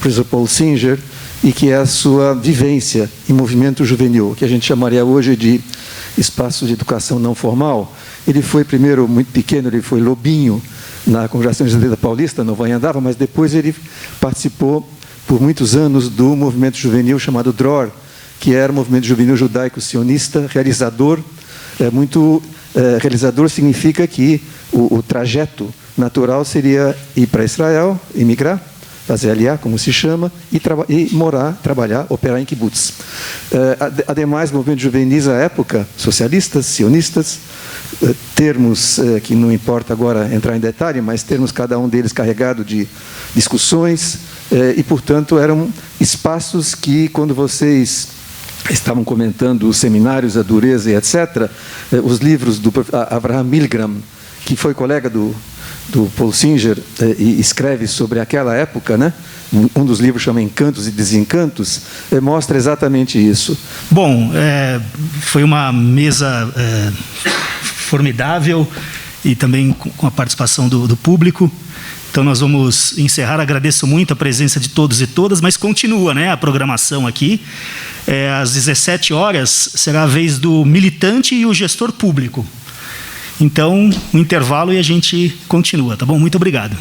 professor Paul Singer, e que é a sua vivência em movimento juvenil, que a gente chamaria hoje de espaço de educação não formal. Ele foi, primeiro, muito pequeno, ele foi lobinho na Congregação Brasileira Paulista, no Vanhandava, mas depois ele participou por muitos anos do movimento juvenil chamado DROR, que era o movimento juvenil judaico-sionista, realizador. Realizador significa que o trajeto natural seria ir para Israel, emigrar, fazer aliá, como se chama, e morar, trabalhar, operar em kibbutz. Ademais, movimentos juvenis à época, socialistas, sionistas, termos que não importa agora entrar em detalhe, mas termos cada um deles carregado de discussões, e, portanto, eram espaços que, quando vocês estavam comentando os seminários, a dureza e etc., os livros do Avraham Milgram, que foi colega do Paul Singer e escreve sobre aquela época, né? Um dos livros chama Encantos e Desencantos, mostra exatamente isso. Bom, foi uma mesa formidável, e também com a participação do público. Então nós vamos encerrar. Agradeço muito a presença de todos e todas, mas continua, né, a programação aqui. Às 17 horas será a vez do militante e o gestor público. Então, um intervalo e a gente continua, tá bom? Muito obrigado.